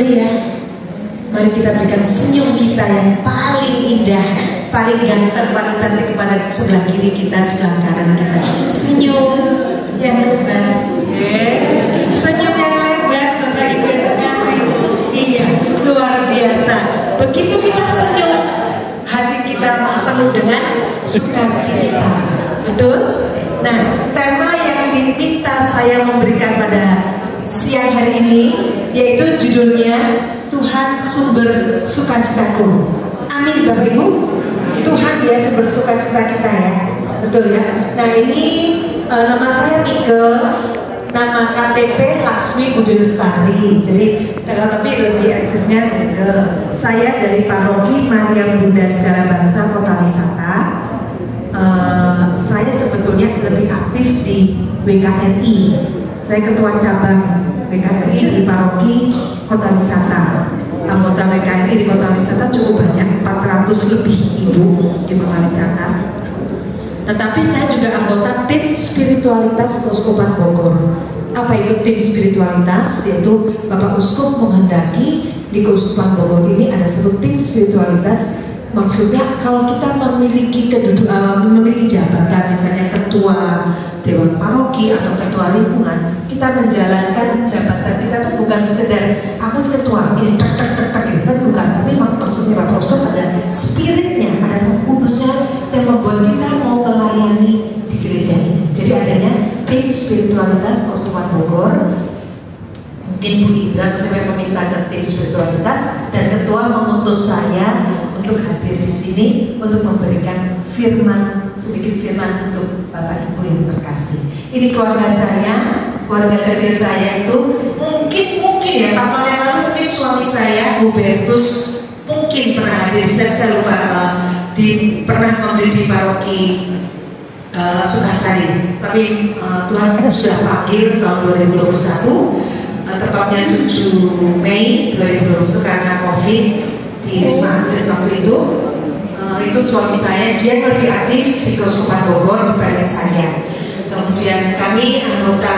Boleh ya? Mari kita berikan senyum kita yang paling indah, paling ganteng, paling cantik kepada sebelah kiri kita, sebelah kanan kita. Senyum yang lebar, senyum yang lebar, Bapak Ibu yang terkasih. Iya, luar biasa. Begitu kita senyum, hati kita penuh dengan sukacita. Betul? Nah, tema yang diminta saya memberikan pada siang hari ini yaitu judulnya Tuhan sumber sukacitaku. Amin Bapak Ibu. Tuhan dia sumber sukacita kita ya. Betul ya. Nah ini nama saya Nike, nama KTP Laksmi Budi Lestari. Jadi tapi lebih aksesnya Nike. Saya dari Paroki Maria Bunda Segala Bangsa Kota Wisata. Saya sebetulnya lebih aktif di WKRI. Saya ketua cabang WKRI di Paroki Kota Wisata. Anggota WKRI di Kota Wisata cukup banyak, 400 lebih ibu di Kota Wisata. Tetapi saya juga anggota tim spiritualitas Keuskupan Bogor. Apa itu tim spiritualitas? Yaitu Bapak Uskup menghendaki di Keuskupan Bogor ini ada satu tim spiritualitas. Maksudnya kalau kita memiliki memiliki jabatan, misalnya ketua Dewan Paroki atau ketua lingkungan, kita menjalankan jabatan kita itu bukan sekedar aku ketua ini kita bukan, tapi maksudnya Pak Prosto ada spiritnya, ada Roh Kudusnya yang membuat kita mau melayani di gereja ini. Jadi adanya tim spiritualitas Keuskupan Bogor. Mungkin Bu Indra atau saya meminta ke tim spiritualitas dan ketua mengutus saya untuk hadir di sini untuk memberikan firman, sedikit firman untuk Bapak Ibu yang terkasih. Ini keluarga saya, keluarga kecil saya itu mungkin ya tahun yang lalu mungkin suami saya Hubertus mungkin pernah hadir, saya lupa pernah memberi di Paroki Sukasari. Tapi Tuhan sudah panggil tahun 2021. Tepatnya 7 Mei 2021 karena COVID di Wisma Atlet waktu itu suami saya dia lebih aktif di Keuskupan Bogor dibanding saya. Kemudian kami anggota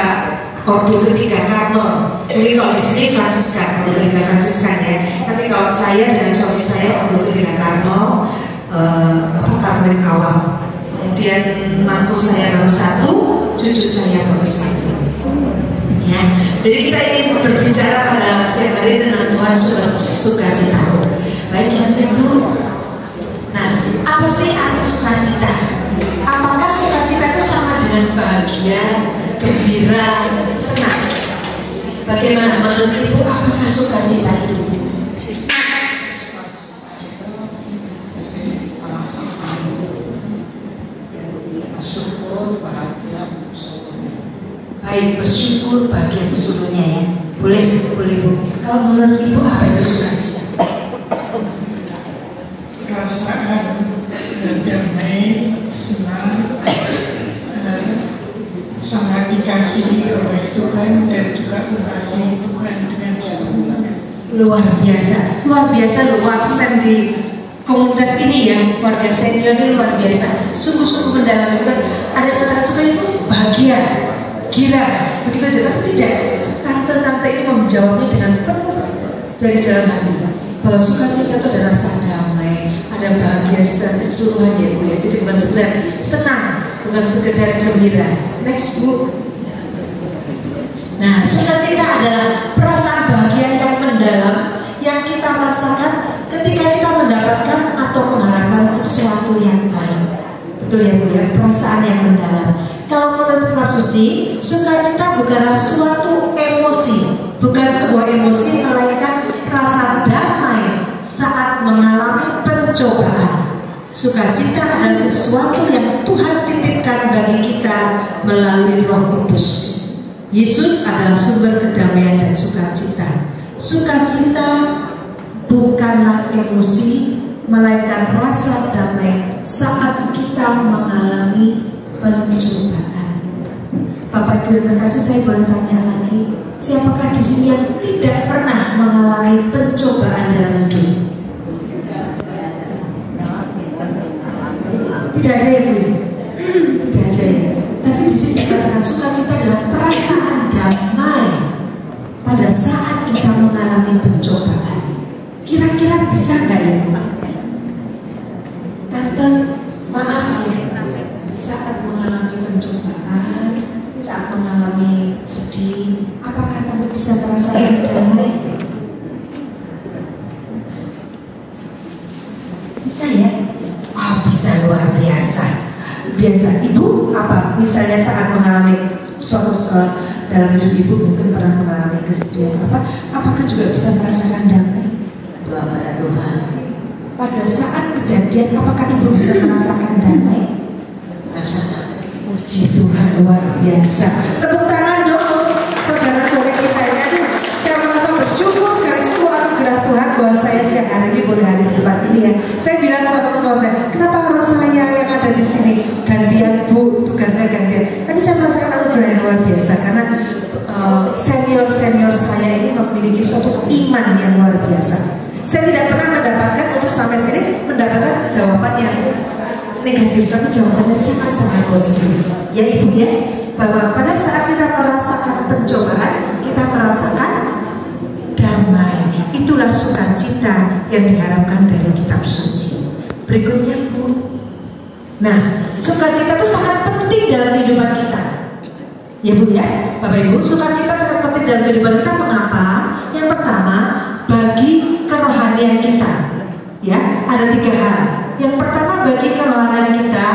Ordo Ketiga Karmel. Mungkin kalau di sini Fransiskan, Ordo Ketiga Fransiskan ya. Tapi kalau saya dengan suami saya Ordo Ketiga Karmel, Karmel Awam. Kemudian mantu saya baru 1, cucu saya baru 1. Ya, jadi kita ingin berbicara pada siang hari tentang Tuhan sukacita. Baik, lanjut dulu. Nah, apa sih arti sukacita? Apakah sukacita itu sama dengan bahagia, gembira, senang? Bagaimana menurut Ibu? Apakah sukacita itu? Baik, bersyukur, bahagia itu seluruhnya ya. Boleh Bu. Kalau menurut Ibu apa itu sukacita? Perasaan damai, senang, sangat dikasihi oleh Tuhan dan juga mengasihi Tuhan dengan jauh. Luar biasa luar sen di komunitas ini ya, warga senior ini luar biasa. Sungguh-sungguh mendalam. Ada kata suka itu bahagia, gila, begitu aja. Tapi tidak, tante-tante ini menjawabnya dengan penuh dari dalam hati bahwa sukacita itu ada rasa damai, ada bahagia secara keseluruhan ya Bu ya. Jadi bukan sekedar senang, bukan sekedar gembira. Next Bu. Nah, sukacita adalah perasaan bahagia yang mendalam yang kita rasakan ketika kita mendapatkan atau mengharapkan sesuatu yang baik. Betul ya Bu ya, perasaan yang mendalam. Kalau menurut kitab suci, sukacita bukanlah suatu emosi, bukan sebuah emosi, melainkan rasa damai saat mengalami pencobaan. Sukacita adalah sesuatu yang Tuhan titipkan bagi kita melalui Roh Kudus. Yesus adalah sumber kedamaian dan sukacita. Sukacita bukanlah emosi, melainkan rasa damai saat kita mengalami pencobaan. Bapak Ibu yang terkasih, saya boleh tanya lagi, siapakah di sini yang tidak pernah mengalami pencobaan dalam hidup? Tidak ada ya Bu? Tidak ada ya. Tapi di sini dikatakan sukacita adalah perasaan damai pada saat kita mengalami pencobaan. bisa nggak ya? Tante, maaf ya, saat mengalami pencobaan, saat mengalami sedih, apakah tante bisa merasakan damai? Bisa ya? Oh, bisa, luar biasa. Biasa, ibu apa? Misalnya saat mengalami suatu dalam hidup ibu mungkin pernah mengalami kesedihan apa? Apakah juga bisa merasakan damai? Doa pada Tuhan. Pada saat kejadian, apakah ibu bisa merasakan damai? Rasakan. Puji Tuhan, luar biasa. Tepuk tangan dong saudara-saudara kita ya. Saya merasa bersyukur sekali semua anugerah Tuhan bahwa saya siang hari ini boleh hadir di tempat ini ya. Saya bilang sama ketua saya, kenapa harus saya yang ada di sini? Gantian Bu, tugasnya gantian. Tapi saya merasakan anugerah yang luar biasa karena senior saya ini memiliki suatu iman yang luar biasa. Saya tidak pernah mendapatkan untuk sampai sini mendapatkan jawaban yang negatif, tapi jawabannya sangat-sangat positif. Ya Ibu ya, bahwa pada saat kita merasakan pencobaan, kita merasakan damai. Itulah sukacita yang diharapkan dari kitab suci. Berikutnya Bu. Nah, sukacita itu sangat penting dalam kehidupan kita. Ya Bu ya, Bapak Ibu, sukacita sangat penting dalam kehidupan kita. Mengapa? Yang pertama, bagi kerohanian kita. Ya, ada 3 hal. Yang pertama bagi kerohanian kita,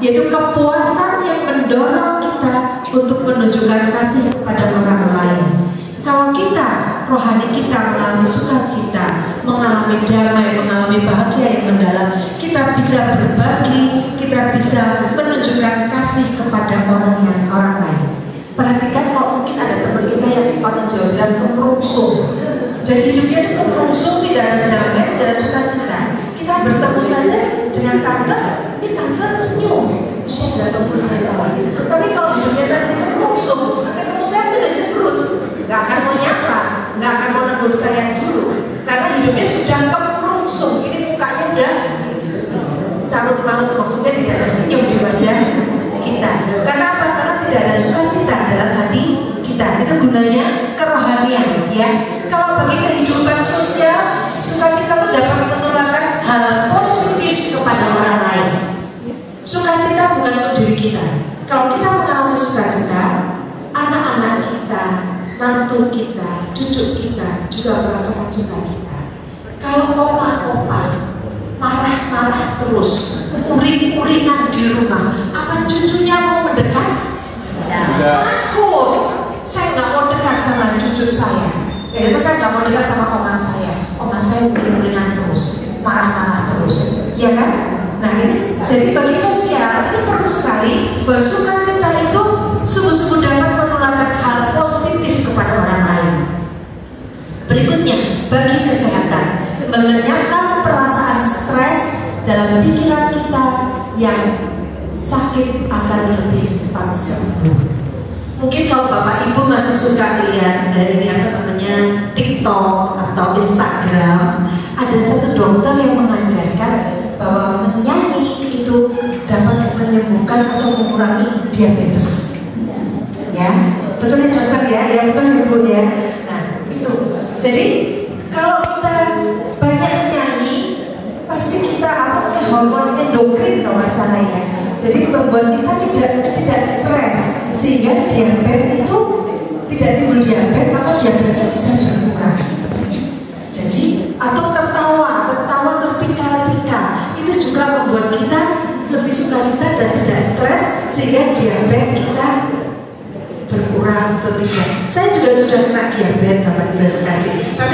yaitu kepuasan yang mendorong kita untuk menunjukkan kasih kepada orang lain. Kalau kita, rohani kita mengalami sukacita, mengalami damai, mengalami bahagia yang mendalam, kita bisa berbagi, kita bisa menunjukkan kasih kepada orang lain. Perhatikan kalau mungkin ada teman kita yang orang Jawa bilang kemerungsung. Jadi hidupnya itu kemerungsung, tidak ada damai, tidak ada sukacita. Kita bertemu saja dengan tante, ini tante senyum, usia 80 tahun. Tapi kalau hidupnya tante kemerungsung, ketemu saya tidak cemberut, nggak akan mau nyapa, nggak akan mau negur saya dulu, karena hidupnya sudah kemerungsung. Ini mukanya udah carut-marut, maksudnya tidak ada senyum di wajah kita. Karena apa? Karena tidak ada sukacita dalam hati kita. Itu gunanya kerohanian, ya. Kalau bagi kehidupan sosial, sukacita itu dapat menularkan hal positif kepada orang lain. Sukacita bukan untuk diri kita. Kalau kita mengalami sukacita, anak-anak kita, mantu kita, cucu kita juga merasakan sukacita. Kalau oma-opa marah-marah terus, uring-uringan di rumah, apa cucunya mau mendekat? Takut. Saya nggak mau dekat sama cucu saya. Kenapa saya nggak mau dekat sama oma saya? Oma saya uring-uringan terus, marah-marah terus, ya kan? Nah ini, jadi bagi sosial ini perlu sekali bahwa sukacita itu sungguh-sungguh dapat menularkan hal positif kepada orang lain. Berikutnya, bagi kesehatan, melenyapkan perasaan stres dalam pikiran kita yang sakit akan lebih cepat sembuh. Mungkin kalau Bapak Ibu masih suka lihat dari TikTok atau Instagram, ada satu dokter yang mengajarkan bahwa menyanyi itu dapat menyembuhkan atau mengurangi diabetes. Ya, betul ya dokter ya? Ya betul Ibu ya. Nah itu, jadi kalau kita banyak menyanyi, pasti kita hormon endokrin kalau nggak salah ya. Jadi membuat kita tidak stres, sehingga diabetes itu tidak timbul diabetes atau diabetesnya bisa berkurang. Jadi atau tertawa terpikir-pikir itu juga membuat kita lebih sukacita dan tidak stres, sehingga diabetes kita berkurang atau tidak. Saya juga sudah kena diabetes Bapak Ibu kasih. Tapi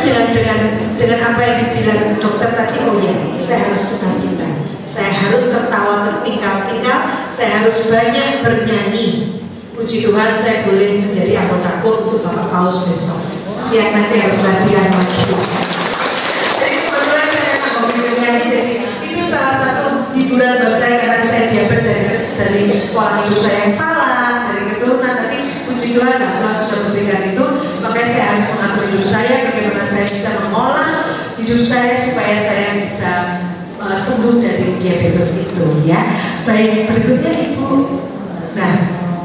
dengan apa yang dibilang dokter tadi, oh ya, saya harus sukacita. Saya harus tertawa terpikir-pikir, saya harus banyak bernyanyi. Puji Tuhan saya boleh menjadi anggota KUR untuk Bapak Paus besok. Siang nanti harus latihan lagi. Jadi kebetulan saya hobi bernyanyi, jadi itu salah satu hiburan buat saya karena saya diabetes dari pola hidup saya yang salah, dari keturunan. Tapi puji Tuhan Allah sudah memberikan itu, makanya saya harus mengatur hidup saya, bagaimana saya bisa mengolah hidup saya supaya saya bisa sembuh dari diabetes itu, ya. Baik, berikutnya Ibu. Nah,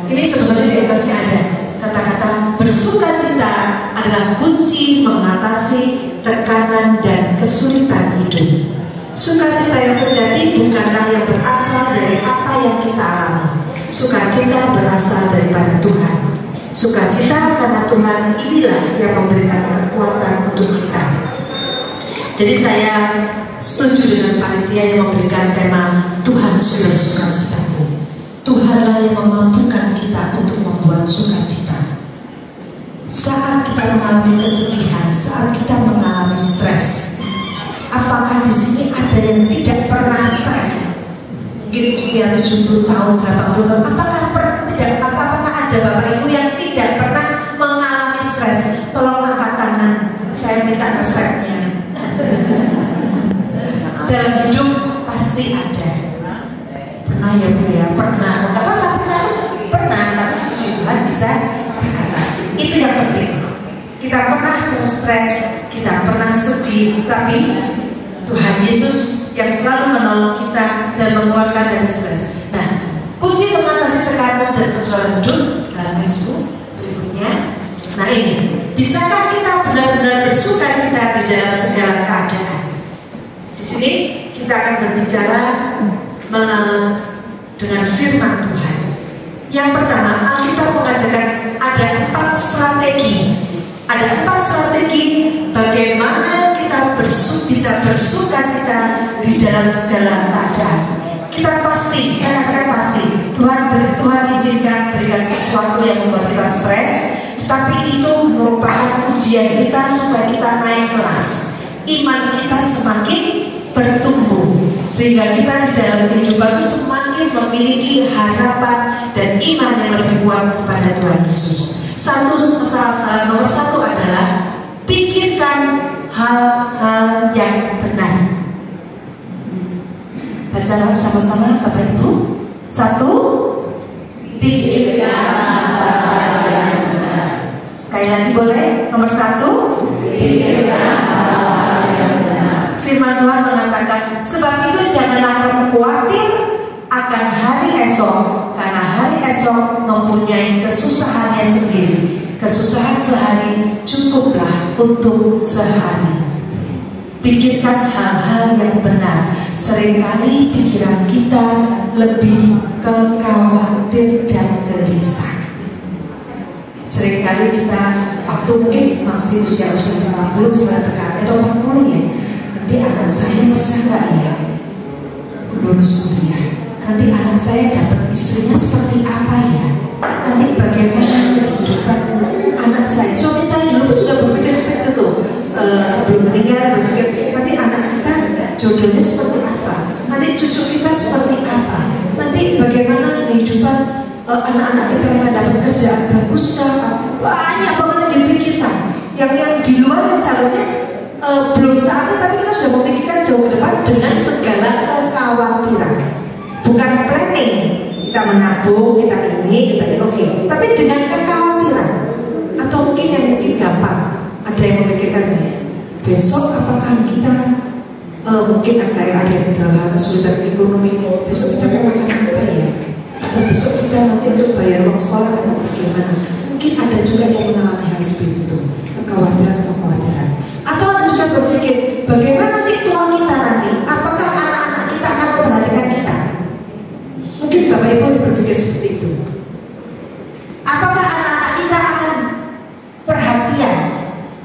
ini sebetulnya di atasnya ada kata-kata bersukacita adalah kunci mengatasi tekanan dan kesulitan hidup. Sukacita yang sejati bukanlah yang berasal dari apa yang kita alami. Sukacita berasal daripada Tuhan. Sukacita karena Tuhan inilah yang memberikan kekuatan untuk kita. Jadi saya setuju dengan panitia yang memberikan tema Tuhan sudah sukacitaku. Tuhanlah yang memampukan kita untuk membuat sukacita. Saat kita mengalami kesedihan, saat kita mengalami stres, apakah di sini ada yang tidak pernah stres? Mungkin usia 70 tahun, 80 tahun, apakah ada Bapak Ibu yang tidak pernah mengalami stres? Tolong angkat tangan, saya minta resepnya. Dalam hidup pasti ada. Pernah ya Bu ya? Pernah. Pernah, tapi Tuhan bisa diatasi. Itu yang penting. Kita pernah stres, kita pernah sedih, tapi Tuhan Yesus yang selalu menolong kita dan mengeluarkan dari stres. Nah, kunci mengatasi tekanan dan kesulitan hidup next berikutnya. Nah ini, bisakah kita benar-benar bersukacita di dalam segala keadaan? Di sini kita akan berbicara dengan firman Tuhan. Yang pertama, Alkitab mengajarkan ada 4 strategi. Ada 4 strategi bagaimana kita bisa bersukacita di dalam segala keadaan. Kita pasti, saya katakan pasti, Tuhan izinkan berikan sesuatu yang membuat kita stres, tapi itu merupakan ujian kita supaya kita naik kelas. Iman kita semakin bertumbuh, sehingga kita di dalam kehidupan semakin memiliki harapan dan iman yang lebih kuat kepada Tuhan Yesus. Nomor satu adalah pikirkan hal-hal yang benar. Baca sama-sama Bapak Ibu. 1, pikirkan hal-hal yang benar. Sekali lagi boleh? Nomor 1, pikirkan hal-hal yang benar. Firman Tuhan mengatakan, sebab itu janganlah kamu khawatir akan hari esok, karena hari esok mempunyai kesusahannya sendiri. Kesusahan sehari cukuplah untuk sehari. Pikirkan hal-hal yang benar. Seringkali pikiran kita lebih ke khawatir dan gelisah. Seringkali kita waktu mungkin masih usia 40 atau 40 ya, nanti anak saya bisa nggak ya lulus kuliah? Nanti anak saya dapat istrinya seperti apa ya? Nanti bagaimana kehidupan anak saya? Suami saya dulu juga berpikir seperti itu. Sebelum meninggal berpikir nanti anak kita jodohnya seperti apa? Nanti cucu kita seperti apa? Nanti bagaimana kehidupan anak-anak kita yang dapat kerja bagus kah? Banyak banget yang dipikirkan. Yang di luar yang seharusnya belum saatnya, tapi kita sudah memikirkan jauh ke depan dengan segala kekhawatiran. Bukan planning, kita menabung, kita oke. Tapi dengan kekhawatiran. Atau mungkin yang gampang, ada yang memikirkan besok apakah kita mungkin ada yang dalam kesulitan ekonomi, besok kita mau makan apa ya? Atau besok kita nanti untuk bayar uang sekolah anak bagaimana? Mungkin ada juga yang mengalami hal seperti itu, kekhawatiran. Atau ada juga berpikir bagaimana nanti tua kita nanti, apakah anak-anak kita akan memperhatikan kita? Mungkin Bapak Ibu berpikir seperti itu. Apakah anak-anak kita akan perhatian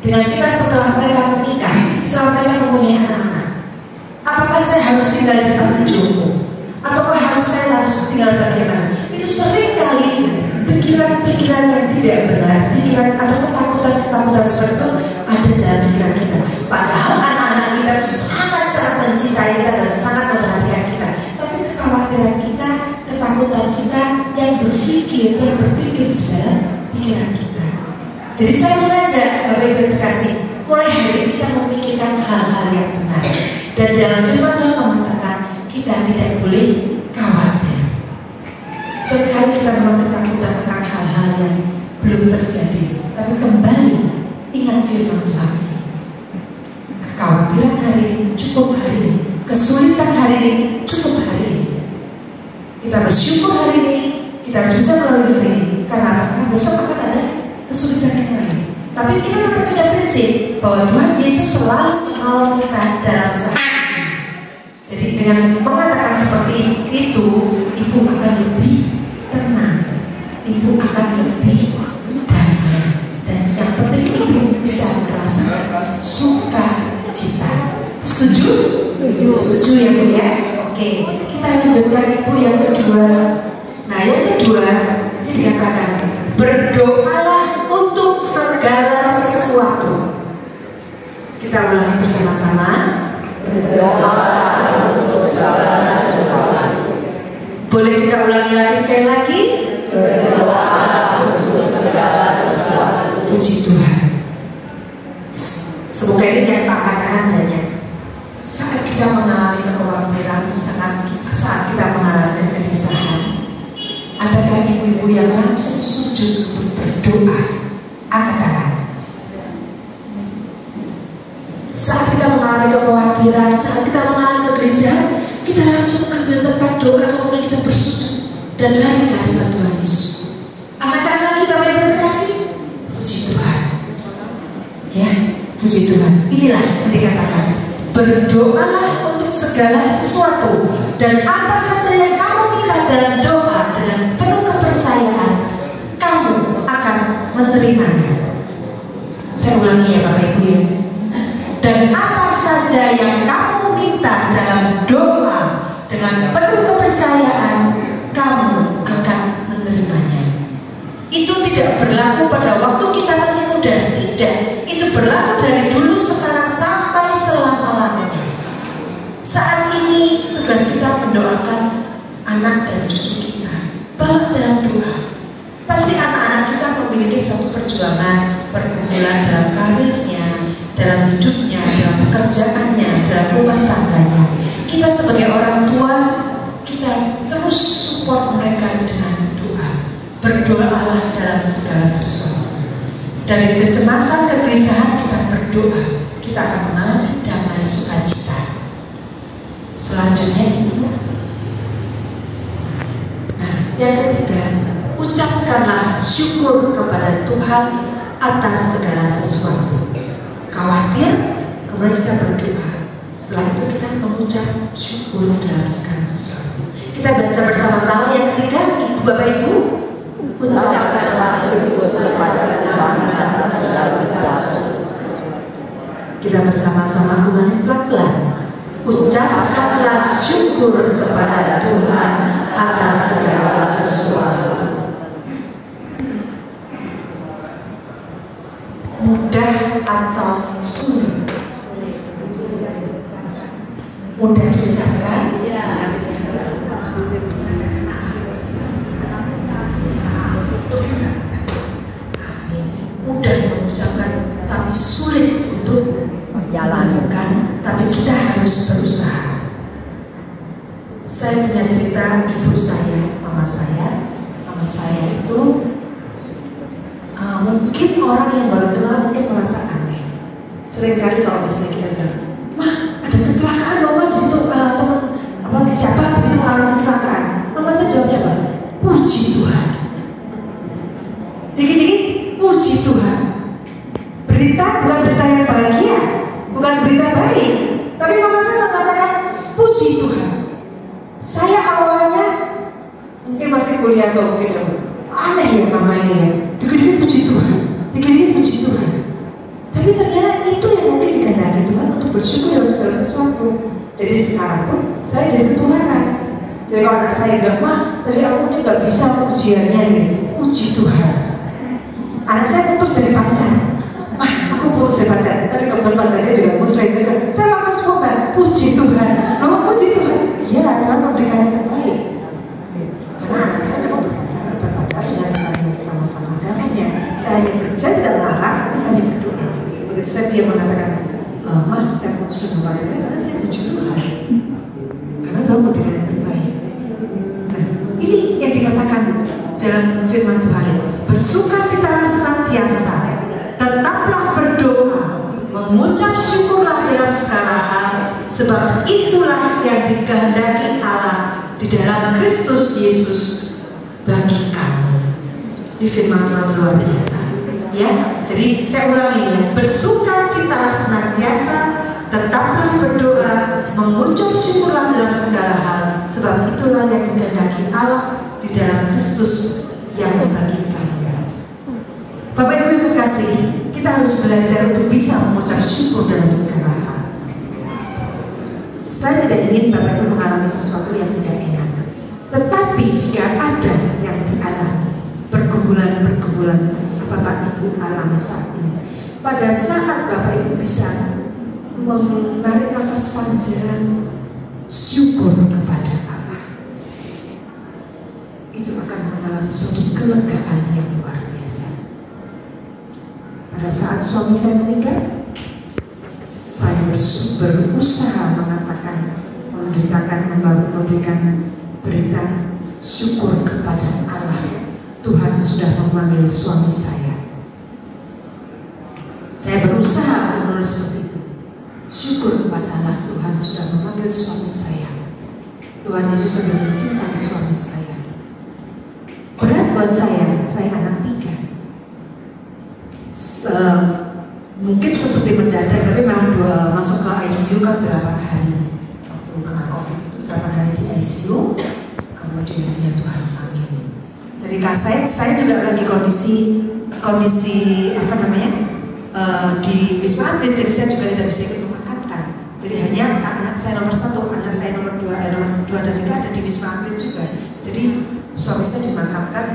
dengan kita setelah mereka menikah, setelah mereka mempunyai anak-anak? Apakah saya harus tinggal di panti jompo? Ataukah saya harus tinggal bagaimana? Itu sering kali pikiran-pikiran yang tidak benar, pikiran atau ketakutan seperti itu ada dalam pikiran kita. Padahal anak-anak kita sangat-sangat mencintai kita dan sangat memperhatikan kita. Tapi kekhawatiran kita, ketakutan kita yang berpikir di dalam pikiran kita. Jadi saya mengajak Bapak Ibu terkasih, mulai hari ini kita memikirkan hal-hal yang benar. Dan dalam firman Tuhan mengatakan kita tidak boleh khawatir. Seringkali kita memang ketakutan akan hal-hal yang belum terjadi. Tapi kembali ingat firman Tuhan ini. Kekhawatiran hari ini cukup hari ini. Kesulitan hari ini cukup hari ini. Kita bersyukur hari ini. Kita harus bisa melalui hari ini. Karena besok akan ada kesulitan yang lain. Tapi kita tetap punya prinsip bahwa Tuhan Yesus selalu menolong kita dalam saat ini. Jadi dengan mengatakan seperti itu, ibu akan lebih tenang, ibu akan lebih damai, dan yang penting ibu bisa merasakan sukacita. Setuju? Setuju ya Bu ya? Oke, kita lanjutkan ibu yang kedua. Nah yang kedua ini dikatakan berdoalah untuk segala sesuatu. Kita ulangi bersama-sama. Berdoalah untuk segala sesuatu. Boleh kita ulangi lagi sekali lagi? Berdoalah untuk segala sesuatu. Puji Tuhan. Semoga ini yang Pak katakan banyak. Saat kita mengalami kekhawatiran, saat kita mengalami kegelisahan, adakah ibu-ibu yang langsung sujud untuk berdoa? Angkat tangan. Saat kita mengalami kekhawatiran, saat kita mengalami kegelisahan, kita langsung ambil tempat doa, kemudian kita bersujud dan lari ke hadapan Tuhan Yesus. Angkat tangan lagi Bapak Ibu terkasih. Puji Tuhan. Ya, puji Tuhan. Inilah yang dikatakan. Berdoalah untuk segala sesuatu, dan apa saja yang kamu minta dalam doa dengan penuh kepercayaan, kamu akan menerimanya. Saya ulangi ya Bapak Ibu ya. Dan apa saja yang kamu minta dalam doa dengan penuh kepercayaan, kamu akan menerimanya. Itu tidak berlaku pada waktu kita masih muda, tidak. Itu berlaku dari dulu, sekarang, sampai selama-lamanya. Saat ini tugas kita mendoakan anak dan cucu kita. Bawa dalam doa. Pasti anak-anak kita memiliki satu perjuangan, pergumulan dalam karirnya, dalam hidupnya, dalam pekerjaannya, dalam rumah tangganya. Kita sebagai orang tua, kita terus support mereka dengan doa. Berdoalah dalam segala sesuatu. Dari kecemasan, kegelisahan, kita berdoa, kita akan mengalami damai sukacita. Selanjutnya, nah, yang ketiga, ucapkanlah syukur kepada Tuhan atas segala sesuatu. Khawatir, kemudian kita berdoa. Setelah itu kita mengucap syukur dalam segala sesuatu. Kita baca bersama-sama yang ketiga, Bapak Ibu. Ucapkanlah syukur kepada Tuhan atas segala sesuatu. Kita bersama-sama ulangi pelan-pelan. Ucapkanlah syukur kepada Tuhan atas segala sesuatu. Mudah atau sulit? Mudah diucapkan? Mudah mengucapkan, tapi sulit untuk melakukan. Tapi kita harus berusaha. Saya punya cerita ibu saya, mama saya itu mungkin orang yang baru kenal mungkin merasa aneh. Seringkali kalau misalnya kita bilang, "Mah, ada kecelakaan loh, Mah, di situ teman siapa begitu mengalami kecelakaan." Mama saya jawabnya apa? Puji Tuhan. Dikit-dikit puji Tuhan. Berita bukan berita yang bahagia, bukan berita baik, tapi mama saya mengatakan puji Tuhan. Saya awalnya mungkin masih kuliah atau mungkin aneh ya mama ini ya. Dikit-dikit puji Tuhan, dikit-dikit puji Tuhan. Tapi ternyata itu yang mungkin dikehendaki Tuhan untuk bersyukur dalam segala sesuatu. Jadi sekarang pun saya jadi ketularan. Jadi kalau anak saya bilang, "Mah, tadi aku ini nggak bisa ujiannya ini." Puji Tuhan. Anak saya putus dari pacar. "Mah, aku putus dari pacar." Tapi kebetulan pacarnya juga muslim juga. Saya langsung spontan, puji Tuhan. Loh, puji Tuhan. Iya, Tuhan memberikan yang terbaik. Karena anak saya memang berpacar dan sama-sama agamanya. Saya tidak melarang, tapi saya berdoa. Begitu saya dia mengatakan, "Mah, saya putus dengan pacar," saya puji Tuhan. Karena Tuhan memberikan yang terbaik. Nah, ini yang dikatakan dalam firman Tuhan. Bersukacitalah senantiasa, tetaplah berdoa, mengucap syukurlah dalam segala hal, sebab itulah yang dikehendaki Allah di dalam Kristus Yesus bagi kamu. Di firman Tuhan luar biasa. Ya, jadi saya ulangi ya, bersukacita senantiasa, tetaplah berdoa, mengucap syukurlah dalam segala hal, sebab itulah yang dikehendaki Allah di dalam Kristus yang membagikan. Bapak Ibu yang terkasih, kita harus belajar untuk bisa mengucap syukur dalam segala hal. Saya tidak ingin Bapak Ibu mengalami sesuatu yang tidak enak, tetapi jika ada yang dialami, pergumulan Bapak Ibu alami saat ini, pada saat Bapak Ibu bisa menarik nafas panjang, syukur kepada Allah, itu akan mengalami suatu kelegaan yang luar biasa. Pada saat suami saya meninggal, saya berusaha mengatakan, memberikan berita syukur kepada Allah. Tuhan sudah memanggil suami saya. Saya berusaha untuk menulis seperti itu. Syukur kepada Allah, Tuhan sudah memanggil suami saya. Tuhan Yesus sudah mencintai suami saya. Berat buat saya anak 3. Mungkin seperti mendadak, tapi memang masuk ke ICU kan 8 hari. Waktu kena COVID itu 8 hari di ICU, kemudian ya Tuhan panggil. Jadi saya juga lagi kondisi apa namanya di Wisma Atlet, jadi saya juga tidak bisa ikut memakamkan. Jadi hanya anak saya nomor 1, anak saya nomor 2 dan 3 ada di Wisma Atlet juga. Jadi suami saya dimakamkan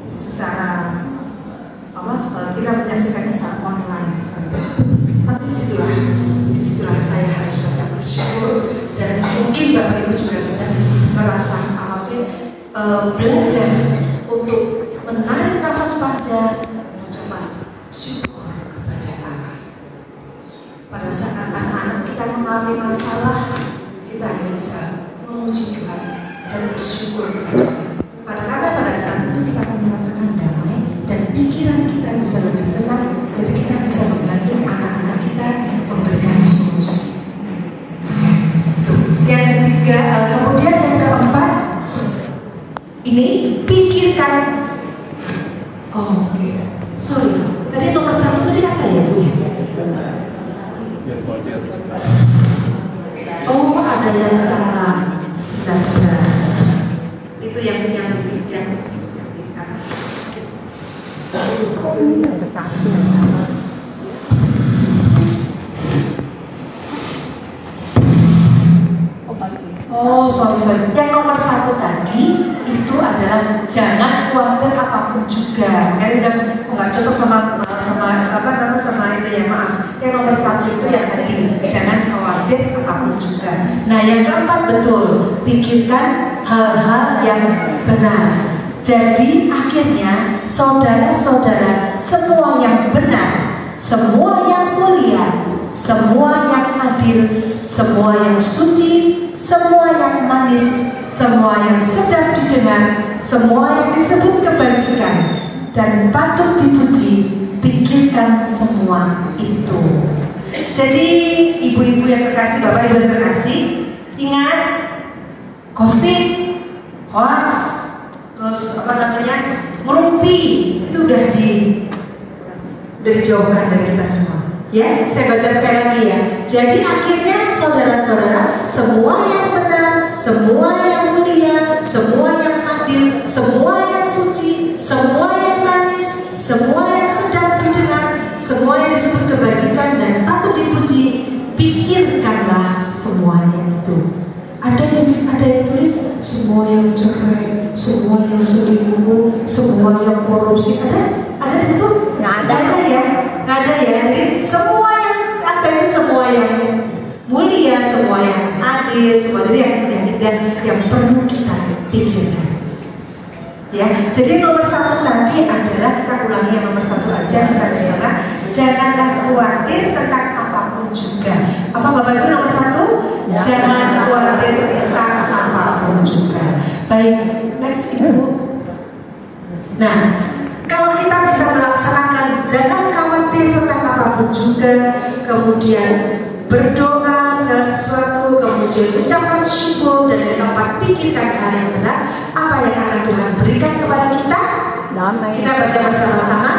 secara kita menyaksikannya secara online. Tapi disitulah saya harus banyak bersyukur, dan mungkin Bapak Ibu juga bisa merasa belajar untuk menarik nafas panjang, mengucapkan syukur kepada Allah. Pada saat anak-anak kita mengalami masalah, kita hanya bisa memuji Tuhan dan bersyukur kepada Tuhan. Karena pada saat itu kita akan merasakan damai dan pikiran kita bisa lebih tenang, jadi kita bisa membantu anak-anak kita memberikan solusi. Yang ketiga, kemudian yang keempat, ini pikirkan. Sorry, tadi nomor 1 tadi apa ya Bu? Ada yang salah. Sebentar. Itu yang sorry. Yang nomor 1 tadi itu adalah jangan khawatir apapun juga. Nggak cocok sama itu ya, maaf. Yang nomor 1 itu yang tadi, jangan khawatir apapun juga. Nah, yang keempat betul, pikirkan hal-hal yang benar. Jadi akhirnya saudara-saudara, semua yang benar, semua yang mulia, semua yang adil, semua yang suci, semua yang manis, semua yang sedap didengar, semua yang disebut kebajikan dan patut dipuji, pikirkan semua itu. Jadi ibu-ibu yang terkasih, bapak ibu yang terkasih, ingat, gosip, hoax, terus ngerumpi, itu udah dijauhkan dari kita semua. Ya, saya baca sekali lagi ya. Jadi akhirnya saudara-saudara, semua yang benar, semua yang mulia, semua yang adil, semua yang suci, semua yang manis, semua yang sedap didengar, semua yang disebut kebajikan dan patut dipuji, pikirkanlah semuanya itu. Ada yang tulis semua yang cerai, semua yang selingkuh, semua yang korupsi. Ada di situ? Nggak ada ya. Jadi semua yang mulia, semua yang adil, semua yang perlu kita pikirkan. Ya, jadi nomor 1 tadi adalah, kita ulangi yang nomor 1 aja, kita bicara janganlah khawatir tentang apapun juga. Apa Bapak Ibu nomor 1? Ya. Jangan khawatir tentang apapun juga. Baik, next Ibu. Nah, kalau kita bisa melaksanakan jangan khawatir tentang apapun juga, kemudian berdoa segala sesuatu, kemudian ucapan syukur, dan yang keempat pikirkan hal yang benar, apa yang akan Tuhan berikan kepada kita? Damai. Kita baca bersama-sama.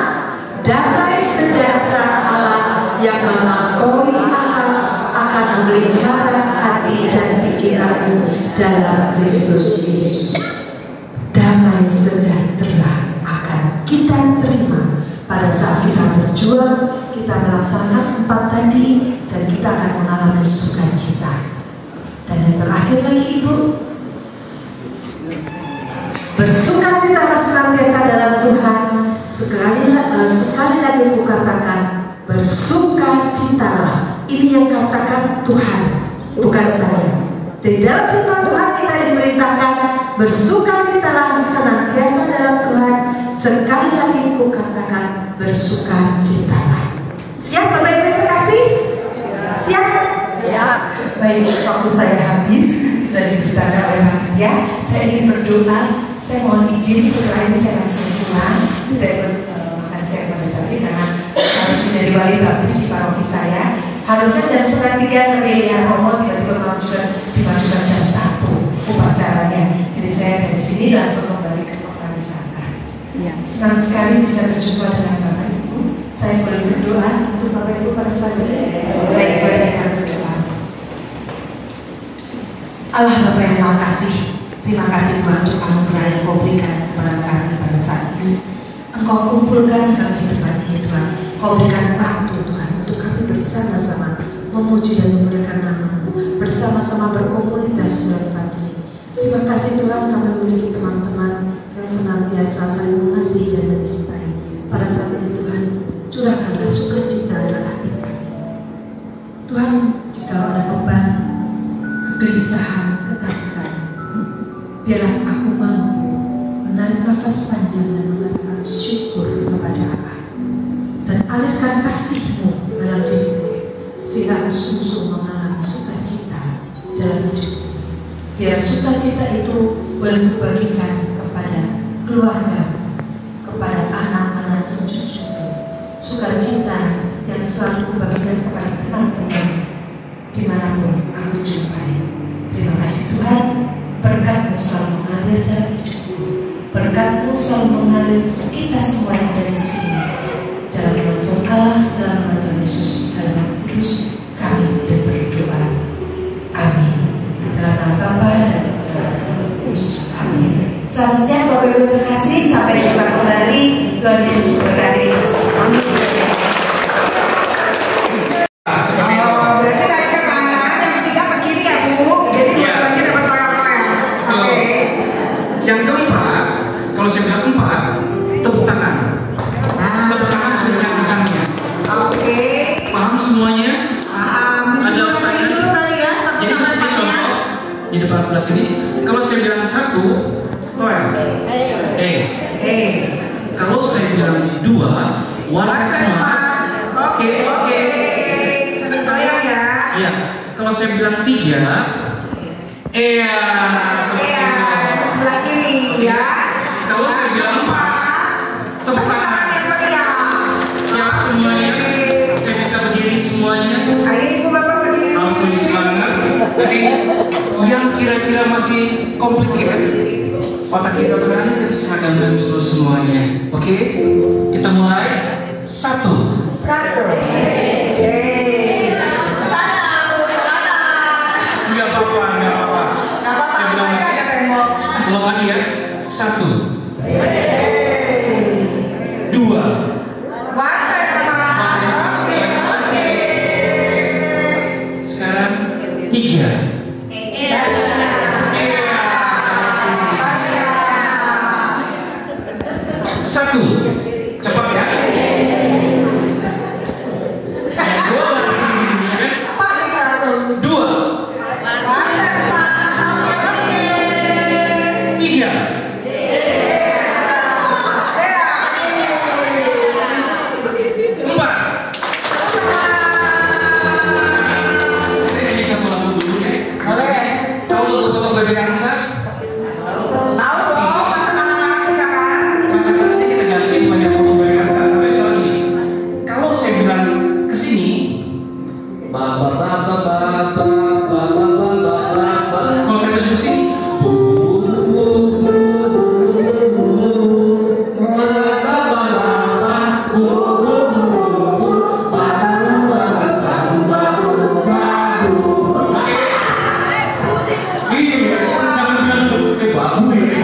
Damai sejahtera Allah yang melampaui akal akan memelihara hati dan pikiranmu dalam Kristus Yesus. Damai sejahtera akan kita terima pada saat kita berjuang, kita melaksanakan 4 tadi, dan kita akan mengalami sukacita. Dan yang terakhir lagi Ibu, bersukacitalah senantiasa dalam Tuhan. Sekali lagi aku katakan, bersukacitalah. Ini yang katakan Tuhan, bukan saya. Jadi dalam firman Tuhan kita diberitakan, bersukacitalah senantiasa dalam Tuhan. Sekali lagi aku katakan, bersukacitalah. Siap Bapak Ibu terkasih? Siap? Siap. Baik, waktu saya habis, sudah diberitakan oleh Panitia. Saya ingin berdoa. Saya mohon izin setelah ini saya langsung pulang dari makan siang pada saat ini, karena harus menjadi wali baptis di paroki saya. Harusnya jam 2:30 ya Romo, tiba-tiba dimajukan jam 1 upacaranya. Jadi saya dari sini langsung kembali ke kota wisata. Ya. Senang sekali bisa berjumpa dengan Bapak Ibu. Saya boleh berdoa untuk Bapak Ibu pada saat ini. Baik-baik kita berdoa. Allah Bapa yang Maha Kasih, terima kasih Tuhan untuk anugerah yang Kau berikan kepada kami pada saat ini. Engkau kumpulkan kami di tempat ini Tuhan. Kau berikan waktu Tuhan untuk kami bersama-sama memuji dan memuliakan nama-Mu, bersama-sama berkomunitas dalam tempat ini. Terima kasih Tuhan, kami memiliki teman-teman yang senantiasa saling mengasihi dan mencintai. Pada saat ini Tuhan, curahkanlah sukacita dalam hati kami. Tuhan, jika ada beban, kegelisahan, ketakutan, biarlah aku mampu menarik nafas panjang dan mengatakan syukur kepada Allah, dan alirkan kasih-Mu dalam diriku, sehingga aku sungguh mengalami sukacita dalam hidupku. Biar sukacita itu boleh kubagikan kepada keluarga, kepada anak-anak dan cucu. Sukacita yang selalu kubagikan kepada teman-teman dimanapun aku jumpai. Terima kasih Tuhan, berkat-Mu selalu mengalir dalam hidupku, berkat-Mu selalu mengalir kita semua yang ada di sini. Dalam nama Tuhan Allah, dalam nama Tuhan Yesus, dalam nama Kudus, kami berdoa. Amin. Dalam nama Bapa dan Putra dan Roh Kudus. Amin. Selamat siang Bapak Ibu terkasih, sampai jumpa kembali. Tuhan Yesus memberkati kita semua. Berarti tadi ke kanan, yang ketiga ke kiri ya Bu. Jadi dua-duanya dapat oleh-oleh. Oke. Yang keempat, kalau saya bilang 4, tepuk tangan. Tepuk tangan sudah kencang-kencangnya. Oke. Paham semuanya? Paham. Ada pertanyaan dulu kali ya. Jadi seperti contoh di depan sebelah sini, kalau saya bilang 1, kalau saya bilang 2, one semua. Oke. Bayang ya. Iya. Kalau saya bilang 3, sebelah kiri ya. Kalau saya bilang 4, tepuk tangan. Siap semuanya. Saya minta berdiri semuanya. Ayo Ibu Bapak berdiri. Harus berdiri semangat. Jadi yang kira-kira masih complicated, otak kita berani, kita sadarkan dulu semuanya. Oke? Kita mulai. 1. Enggak apa-apa. Saya bilang belum lagi ya. 1, 2. Sekarang 3. 1. Cepat ya. 2. 3. 4. Saya ini satu lagu dulu ya. Tahu foto Baby Angsa? Tahu dong, anak-anak kita kan. Makanya kita gantiin banyak foto Baby Angsa. Tapi soal ini, kalau saya bilang ke sini, kalau saya tunjuk sini, babu ya.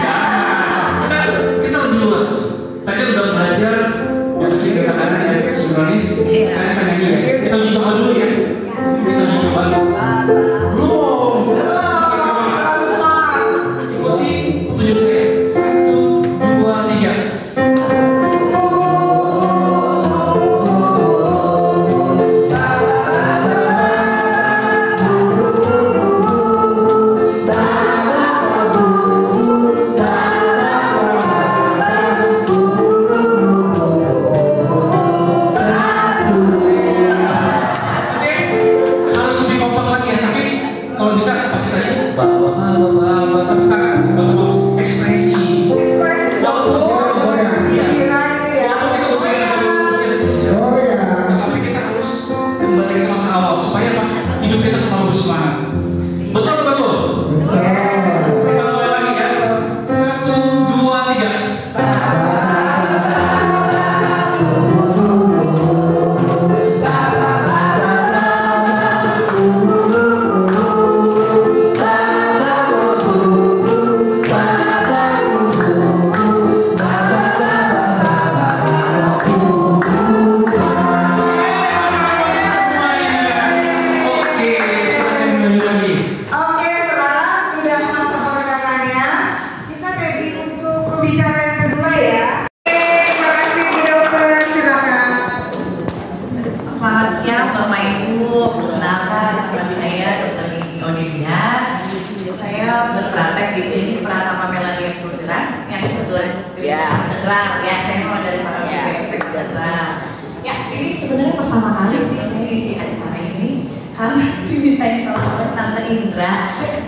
Kita lebih luas. Tadi udah belajar kata-kata sinkronis. Sekarang kita nyanyi ya. Kita uji coba dulu ya. Kita uji coba. Belum. Ikuti petunjuk saya. 1, 2, 3.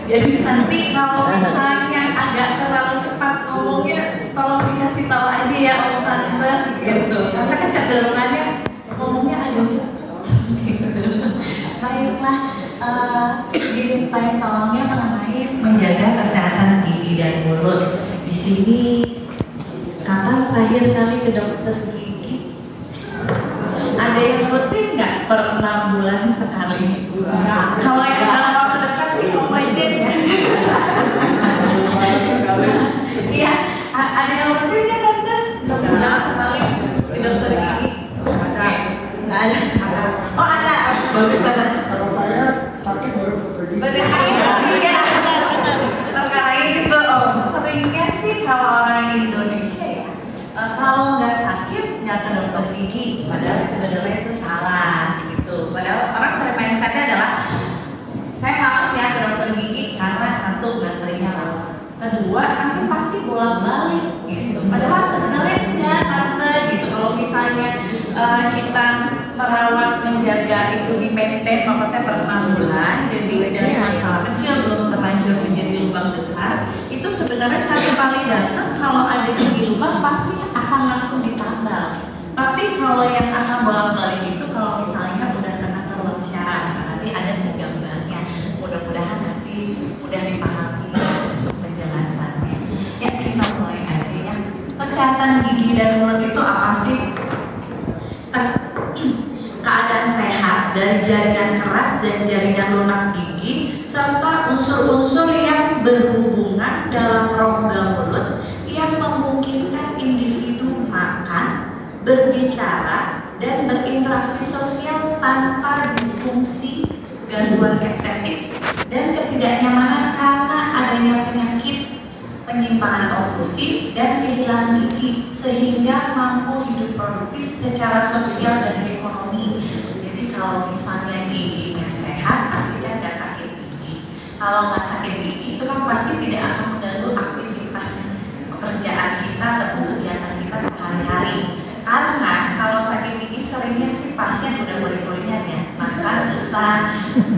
Jadi nanti kalau misalnya agak terlalu cepat ngomongnya, tolong dikasih tahu aja ya Om Tante gitu. Karena kecenderungannya ngomongnya agak cepat gitu. Baiklah, dimintain tolongnya mengenai menjaga kesehatan gigi dan mulut. Di sini Kakak terakhir kali ke dokter gigi. Ada yang rutin nggak per 6 bulan sekali? Kalau yang dalam waktu dekat sih wajar ya. Iya, ada yang rutin ya Tante? 6 bulan sekali ke dokter gigi. Ada. Oh ada, bagus Tante. Kalau saya sakit baru pergi. Berarti ya. Perkara itu seringnya sih kalau orang Indonesia ya, kalau nggak sakit nggak ke dokter gigi, padahal sebenarnya itu salah gitu. Padahal orang sering mindsetnya adalah saya malas ya ke dokter gigi karena satu ngantrinya lama, kedua nanti pasti bolak-balik gitu. Padahal sebenarnya enggak Tante gitu. Kalau misalnya kita merawat menjaga itu di maintain pokoknya per 6 bulan, jadi dari masalah kecil belum terlanjur menjadi lubang besar, itu sebenarnya satu kali datang kalau ada gigi lubang pasti akan langsung ditambal. Tapi kalau yang akan bolak-balik itu kalau misalnya udah kena terlancar, nanti ada segambarnya. Mudah-mudahan nanti mudah dipahami untuk penjelasannya. Ya kita mulai aja ya. Kesehatan gigi dan mulut itu apa sih? Keadaan sehat dari jaringan keras dan jaringan lunak gigi serta unsur-unsur yang berhubungan dalam rongga mulut yang memungkinkan individu makan, berbicara, dan berinteraksi sosial tanpa disfungsi, gangguan estetik, dan ketidaknyamanan karena adanya penyakit penyimpangan oklusi dan kehilangan gigi sehingga mampu hidup produktif secara sosial dan ekonomi. Jadi kalau misalnya giginya sehat pasti kan nggak sakit gigi. Kalau nggak sakit gigi itu kan pasti tidak akan mengganggu aktivitas pekerjaan kita ataupun kegiatan kita sehari-hari. Karena kalau sakit gigi seringnya sih pasien udah mulai-mulainya ya makan susah,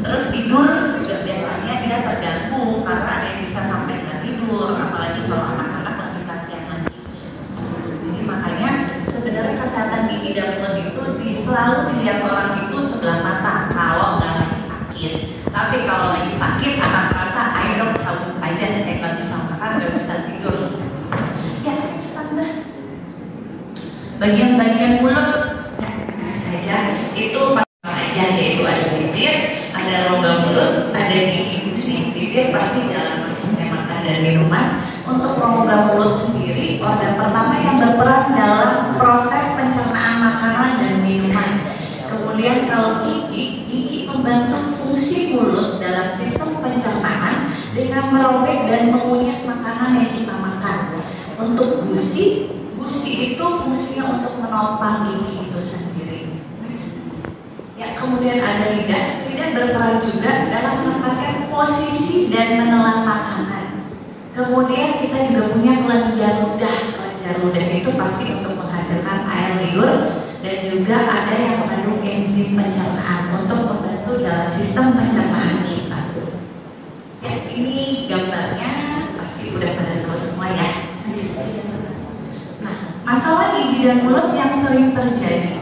terus tidur juga biasanya dia terganggu karena ada yang bisa sampai ke tidur, apalagi kalau anak-anak lagi kasihan lagi. Jadi makanya sebenarnya kesehatan gigi dan mulut itu selalu dilihat orang itu sebelah mata kalau nggak lagi sakit. Tapi kalau lagi sakit akan merasa ayo dong cabut aja, saya nggak bisa makan, nggak bisa tidur. Ya standar. Bagian-bagian mulut saja itu aja, yaitu ada bibir, ada rongga mulut, ada gigi gusi. Bibir pasti jalan masuknya makan dan minuman. Untuk rongga mulut sendiri, organ pertama yang berperan dalam proses pencernaan makanan dan minuman. Kemudian kalau gigi membantu fungsi mulut dalam sistem pencernaan dengan merobek dan mengunyah makanan yang kita makan. Untuk gusi itu fungsinya untuk menopang gigi itu sendiri. Next. Ya, kemudian ada lidah berperan juga dalam menempatkan posisi dan menelan makanan. Kemudian kita juga punya kelenjar ludah. Kelenjar ludah itu pasti untuk menghasilkan air liur dan juga ada yang mengandung enzim pencernaan untuk membantu dalam sistem pencernaan kita. Ya, ini gambarnya pasti udah pada tahu semua ya. Nah, masalah gigi dan mulut yang sering terjadi.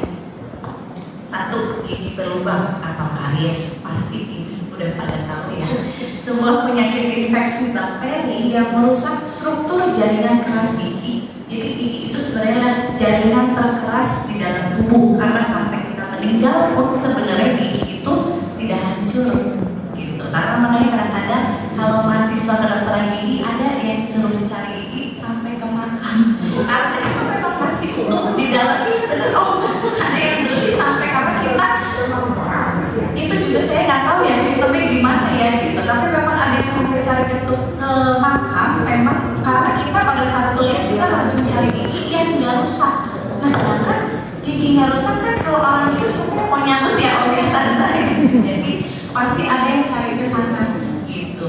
Satu, gigi berlubang atau karies, pasti ini udah pada tahu ya. Sebuah penyakit infeksi bakteri yang merusak struktur jaringan keras gigi. Jadi gigi itu sebenarnya jaringan terkeras di dalam tubuh, karena sampai kita meninggal pun sebenarnya gigi itu tidak hancur gitu. Karena makanya kadang-kadang kalau mahasiswa kedokteran gigi ada yang suruh cari gigi sampai ke makam, karena itu memang masih utuh di dalam gigi. Ada yang beli sampai karena kita itu juga saya nggak tahu ya sistemnya gimana ya gitu. Tapi memang ada yang sampai cari ke makam, memang karena kita pada saat kuliah kita harus mencari gigi yang nggak rusak. Nah sedangkan giginya rusak kan kalau orang hidup sebenarnya mau nyambut ya oleh tanda gitu. Jadi pasti ada yang cari ke sana gitu.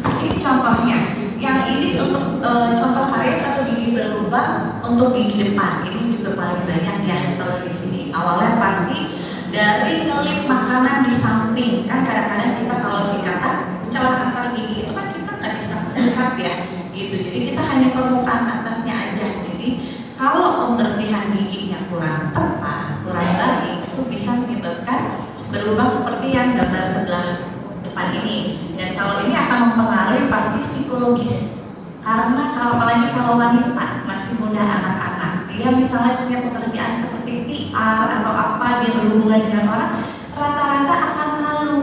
Ini contohnya. Yang ini untuk contoh karies atau gigi berlubang untuk gigi depan. Ini juga paling banyak ya kalau di sini. Awalnya pasti dari ngelip makanan di samping. Kan kadang-kadang kita kalau sikatan celah antar gigi itu kan kita nggak bisa sikat ya gitu. Jadi kita hanya permukaan atasnya aja. Jadi kalau pembersihan giginya kurang tepat, kurang baik, itu bisa menyebabkan berlubang seperti yang gambar sebelah depan ini. Dan kalau ini akan mempengaruhi pasti psikologis. Karena kalau apalagi kalau wanita masih muda, anak-anak, dia misalnya punya pekerjaan seperti PR atau apa, dia berhubungan dengan orang, rata-rata akan malu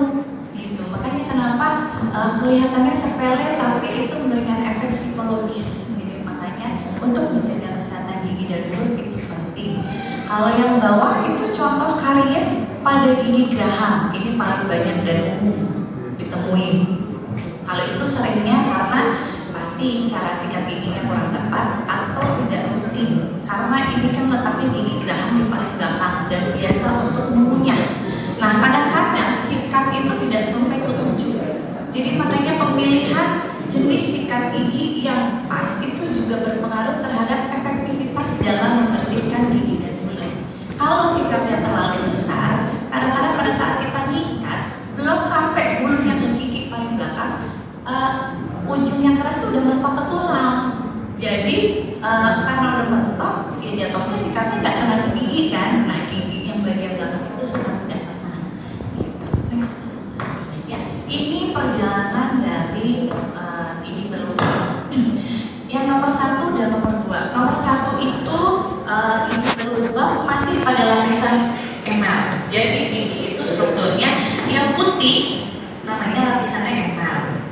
gitu. Makanya kenapa kelihatannya sepele tapi itu memberikan efek psikologis gitu. Makanya untuk menjaga kesehatan gigi dan mulut itu penting. Kalau yang bawah itu contoh karies pada gigi geraham, ini paling banyak dan umum ditemui. Kalau itu seringnya karena pasti cara sikat giginya kurang tepat atau tidak rutin, karena ini kan letaknya gigi geraham di paling belakang dan biasa untuk mengunyah. Nah kadang-kadang sikat itu tidak sampai ke ujung, jadi makanya pemilihan jenis sikat gigi yang pas itu juga berpengaruh terhadap efektivitas dalam membersihkan gigi dan mulut. Kalau sikatnya terlalu besar, kadang-kadang pada saat kita nyikat belum sampai bulunya ke gigi paling belakang, ujungnya keras itu udah mentok ke tulang. Jadi karena udah mentok, ya jatuhnya sikatnya nggak kena ke gigi kan. Nah gigi yang bagian belakang itu sudah tidak kena. Next. Ya, ini perjalanan dari gigi berlubang. Yang nomor 1 dan nomor 2. Nomor 1 itu gigi berlubang masih pada lapisan emal. Jadi gigi itu strukturnya yang putih namanya lapisannya emal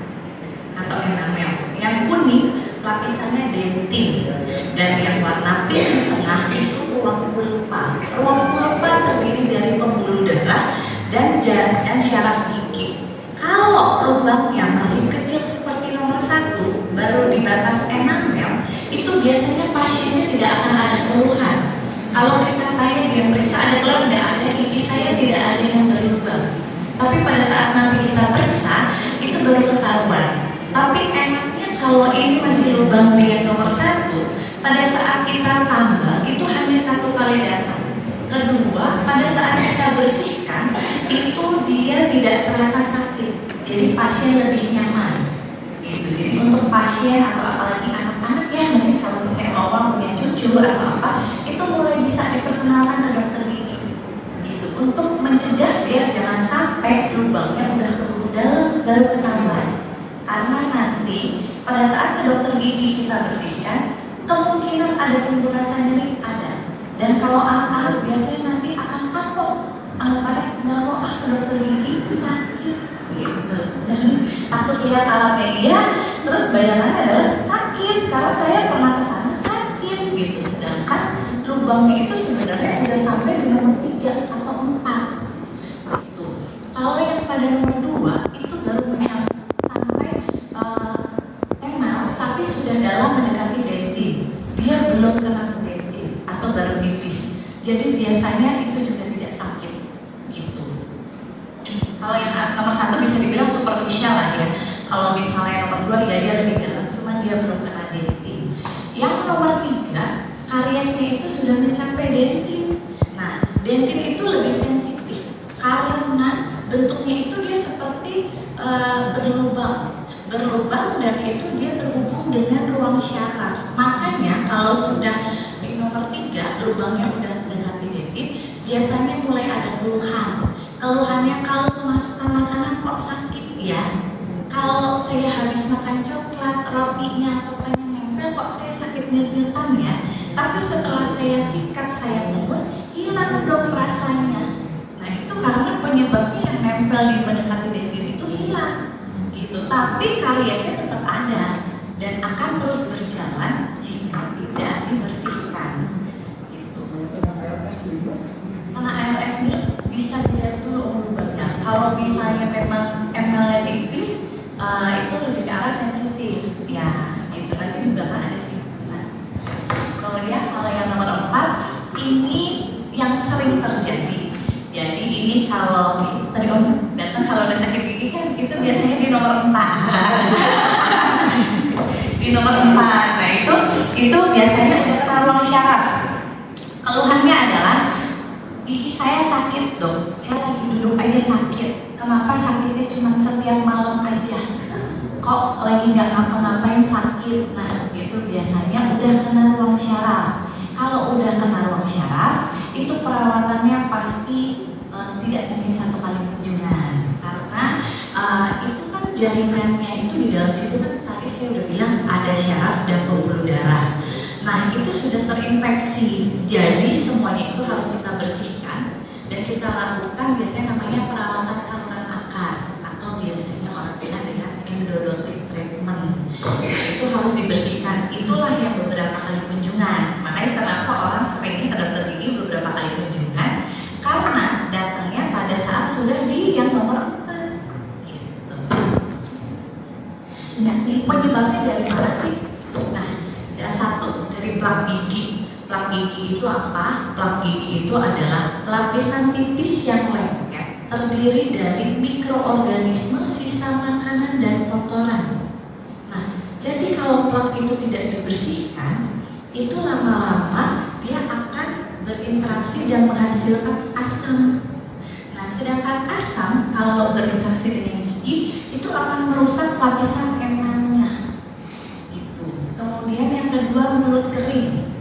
atau enamel. Yang kuning lapisannya dentin, dan yang warna pink di tengah itu ruang pulpa. Ruang pulpa terdiri dari pembuluh darah dan syaraf gigi. Kalau lubangnya masih kecil seperti nomor 1, baru di batas enamel, itu biasanya pasiennya tidak akan ada keluhan. Kalau kita tanya dia periksa ada keluhan, tidak ada, gigi saya tidak ada yang berlubang. Tapi pada saat nanti kita periksa, itu baru ketahuan. Tapi enaknya kalau ini masih lubang yang nomor 1, pada saat kita tambah itu hanya 1 kali datang. Kedua, pada saat kita bersihkan itu dia tidak terasa sakit, jadi pasien lebih nyaman. Gitu. Jadi untuk pasien atau apalagi anak-anak ya, mungkin kalau misalnya orang punya cucu atau apa, itu mulai bisa diperkenalkan ke dokter gigi. Gitu. Untuk mencegah dia jangan sampai lubangnya udah keburu dalam baru ketahuan. Karena nanti pada saat ke dokter gigi kita bersihkan, kemungkinan ada timbul rasa nyeri ada. Dan kalau anak-anak biasanya nanti akan kapok, anggapannya nggak mau ke dokter gigi sakit, gitu. Takut lihat alatnya dia, terus bayangannya adalah sakit karena saya pernah kesana sakit gitu. Sedangkan lubangnya itu sebenarnya udah sampai di nomor 3 atau 4 gitu. Kalau yang pada nomor 2 itu baru sampai emal tapi sudah dalam mendekati dentin, dia belum kena dentin atau baru tipis, jadi biasanya itu juga tidak sakit gitu. Kalau yang nomor 1 bisa dibilang superficial lah ya. Kalau misalnya nomor 2 ya dia lebih dalam, cuman dia belum kena dentin. Yang nomor 3 kariesnya itu sudah mencapai dentin. Nah, dentin itu lebih sensitif karena bentuknya itu dia seperti berlubang dan itu dia terhubung dengan ruang syaraf. Makanya kalau sudah di nomor 3 lubangnya udah mendekati dentin, biasanya mulai ada keluhan. Keluhannya kalau memasukkan makanan kok sakit ya. Kalau saya habis makan coklat, rotinya atau pengen nempel kok saya sakit nyut-nyutan ya. Tapi setelah saya sikat, saya umur, hilang dong rasanya. Nah itu karena penyebabnya yang nempel di mendekati dentin itu hilang gitu. Tapi kariesnya tetap ada dan akan terus berjalan jika tidak dibersihkan gitu. Karena ARS ini bisa dilihat dulu lubangnya. Kalau misalnya memang emalnya tipis, itu lebih ke arah sensitif ya gitu. Nanti di belakang ada sih. Nah, kemudian kalau yang nomor 4 ini yang sering terjadi. Jadi ini kalau tadi Om datang kalau udah sakit gigi kan itu biasanya di nomor 4. Di nomor 4. Nah itu biasanya ada ruang syaraf. Keluhannya adalah gigi saya sakit dong. Saya lagi duduk aja sakit. Kenapa sakitnya cuma setiap malam aja? Kok lagi nggak ngapa-ngapain sakit? Nah itu biasanya udah kena ruang syaraf. Kalau udah kena ruang syaraf, itu perawatannya pasti tidak mungkin 1 kali kunjungan. Karena itu kan jaringannya itu di dalam situ kan tadi saya udah bilang ada syaraf dan pembuluh darah. Nah itu sudah terinfeksi. Jadi semuanya itu harus kita bersihkan dan kita lakukan biasanya namanya perawatan saluran akar atau biasanya orang bilang dengan endodontic treatment. Itu harus dibersihkan. Itulah yang beberapa kali kunjungan. Makanya kenapa orang seringnya ke dokter gigi beberapa kali kunjungan, karena datangnya pada saat sudah di yang nomor 4 gitu. Nah, penyebabnya dari mana sih? Nah, ada 1 dari plak gigi. Plak gigi itu apa? Plak gigi itu adalah lapisan tipis yang lengket terdiri dari mikroorganisme, sisa makanan dan kotoran. Nah, jadi kalau plak itu tidak dibersihkan, itu lama-lama dia akan berinteraksi dan menghasilkan asam. Nah, sedangkan asam kalau berinteraksi dengan gigi itu akan merusak lapisan emalnya. Gitu. Kemudian yang kedua, mulut kering.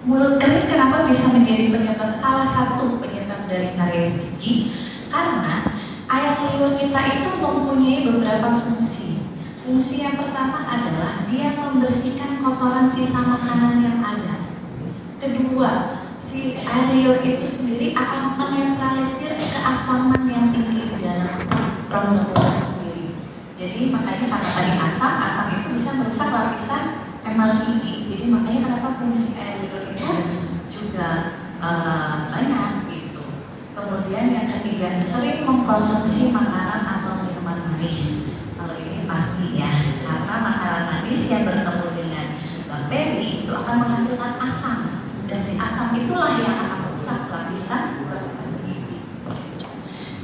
Mulut kering kenapa bisa menjadi penyebab, salah satu penyebab dari karies gigi? Karena air liur kita itu mempunyai beberapa fungsi. Fungsi yang pertama adalah dia membersihkan kotoran sisa makanan yang ada. Kedua, si air liur itu sendiri akan menetralisir keasaman yang tinggi di dalam rongga mulut sendiri. Jadi makanya karena tadi asam itu bisa merusak lapisan emal gigi. Jadi makanya kenapa fungsi air liur itu juga banyak gitu. Kemudian yang ketiga, sering mengkonsumsi makanan atau minuman manis. Kalau ini pasti ya, karena makanan manis yang bertemu dengan bakteri itu akan menghasilkan asam, dan si asam itulah yang akan merusak lapisan gigi.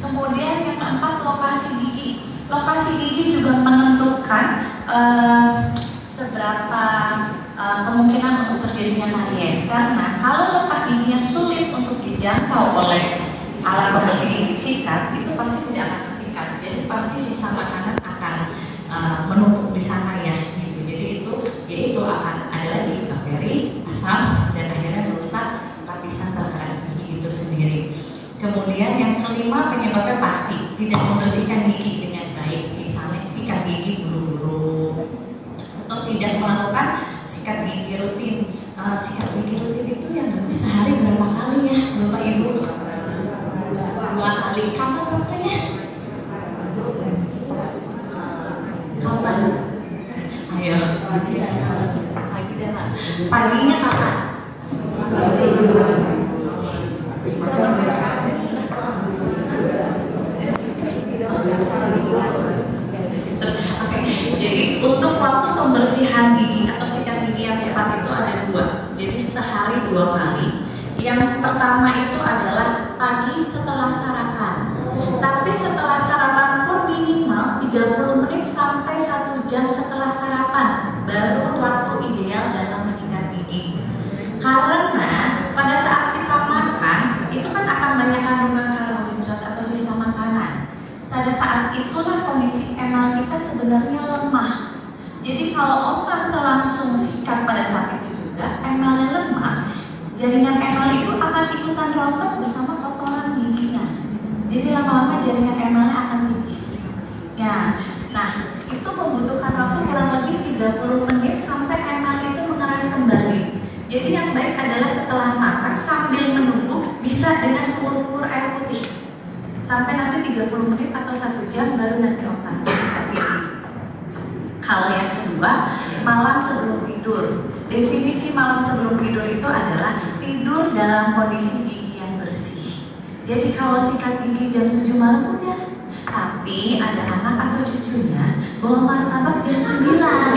Kemudian yang keempat, lokasi gigi. Lokasi gigi juga menentukan seberapa kemungkinan untuk terjadinya karies. Karena kalau letak giginya sulit untuk dijangkau oleh alat pembersih gigi sikat, itu pasti tidak akan tersikat. Jadi pasti sisa makanan akan menumpuk di sana ya. Gitu. Jadi itu akan ada lagi bakteri, asam, dan akhirnya merusak lapisan terkeras gigi itu sendiri. Kemudian yang kelima, penyebabnya pasti tidak membersihkan gigi dengan baik. Misalnya sikat gigi buru-buru atau tidak melakukan sikat gigi rutin. Sikat gigi rutin itu yang bagus sehari berapa kali ya Bapak Ibu? 2 kali. Kapan waktunya? Kapan? Paginya kapan? Oke, jadi untuk waktu pembersihan gigi atau sikat gigi yang tepat itu ada dua. Jadi sehari 2 kali. Yang pertama itu adalah pagi setelah sarapan. Tapi setelah sarapan pun minimal 30 menit sampai 1 jam setelah sarapan baru waktu ideal dalam menyikat gigi. Karena pada saat kita makan itu kan akan banyak kandungan karbohidrat atau sisa makanan. Pada saat itulah kondisi emal kita sebenarnya lemah. Jadi kalau Om Tante langsung sikat pada saat itu juga emalnya lemah, jaringan emal itu akan ikutan rontok bersama kotoran giginya. Jadi lama-lama jaringan emalnya akan tipis. Ya, nah itu membutuhkan waktu kurang lebih 30 menit sampai emal itu mengeras kembali. Jadi yang baik adalah setelah makan sambil menunggu bisa dengan kumur-kumur air putih sampai nanti 30 menit atau 1 jam baru nanti Om Tante sikat gigi. Kalau yang kedua, malam sebelum tidur. Definisi malam sebelum tidur itu adalah tidur dalam kondisi gigi yang bersih. Jadi kalau sikat gigi jam 7 malam udah. Tapi ada anak atau cucunya bawa martabak jam 9,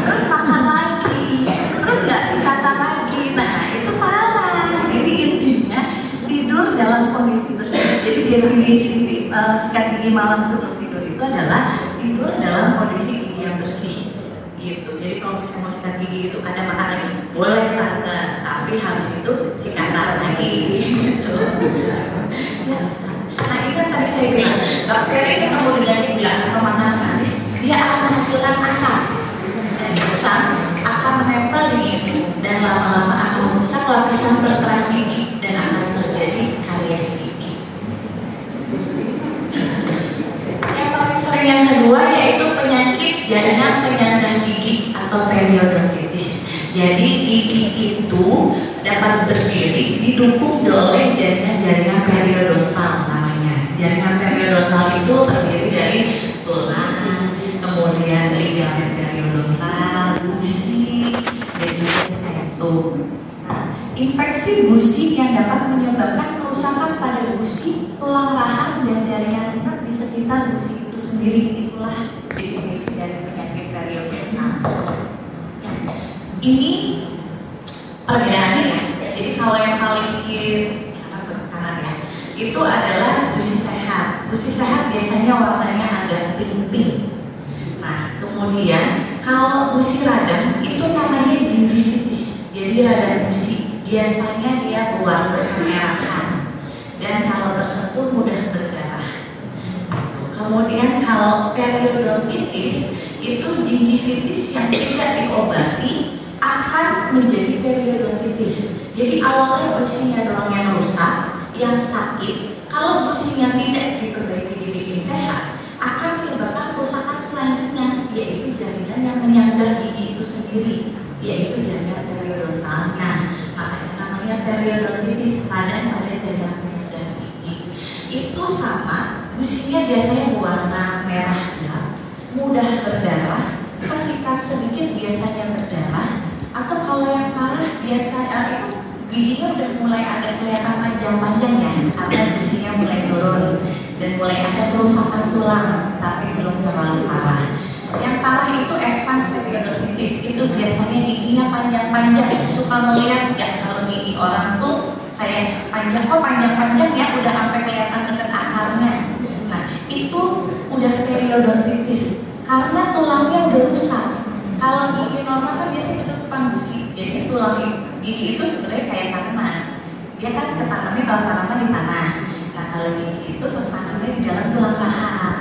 terus makan lagi, terus gak sikatan lagi. Nah itu salah. Jadi intinya tidur dalam kondisi bersih. Jadi definisi sikat gigi malam sebelum tidur itu adalah tidur dalam kondisi gigi yang bersih. Gitu. Jadi kalau misalnya mau sikat gigi itu ada makan lagi, boleh Tante, tapi habis itu sikatan lagi. Gitu. Nah itu kan tadi saya bilang, bakteri yang ketemu dengan gula atau makanan manis, dia akan menghasilkan asam. Dan asam akan menempel di gigi dan lama-lama akan merusak lapisan berkeras gigi dan akan terjadi karies gigi. Yang paling sering yang kedua yaitu penyakit jaringan penyandang gigi atau periodontitis. Jadi gigi itu dapat berdiri didukung oleh jaringan periodontal namanya. Jaringan periodontal itu terdiri dari tulang, kemudian ligamen periodontal, gusi, dan juga stetum. Nah, infeksi gusi yang dapat menyebabkan kerusakan pada gusi, tulang rahang, dan jaringan lunak di sekitar gusi itu sendiri. Itulah definisi dari penyakit periodontal. Ini perbedaannya ya. Jadi kalau yang paling kiri kanan ya, itu adalah gusi sehat. Gusi sehat biasanya warnanya agak pink-pink. Nah, kemudian kalau gusi radang itu namanya gingivitis. Jadi radang gusi biasanya dia berwarna kemerahan dan kalau tersentuh mudah berdarah. Kemudian kalau periodontitis itu gingivitis yang tidak diobati akan menjadi periodontitis. Jadi awalnya gusinya doang yang rusak, yang sakit. Kalau gusinya tidak diperbaiki, dibikin sehat, akan menyebabkan kerusakan selanjutnya, yaitu jaringan yang menyangga gigi itu sendiri, yaitu jaringan periodontalnya. Makanya namanya periodontitis, radang pada jaringan penyangga gigi. Itu sama, gusinya biasanya berwarna merah gelap, mudah berdarah, kesikat sedikit biasanya berdarah. Atau kalau yang parah biasa itu giginya udah mulai agak kelihatan panjang-panjang ya, karena gusinya mulai turun dan mulai ada kerusakan tulang, tapi belum terlalu parah. Yang parah itu advance periodontitis, itu biasanya giginya panjang-panjang. Suka melihat nggak kalau gigi orang tuh kayak panjang, kok panjang-panjang ya, udah sampai kelihatan dekat akarnya. Nah itu udah periodontitis karena tulangnya udah rusak. Kalau gigi normal kan biasanya ketutupan gusi, jadi tulang gigi itu sebenarnya kayak tanaman. Dia kan ketanamnya kalau tanaman di tanah. Nah kalau gigi itu ketanamnya di dalam tulang rahang.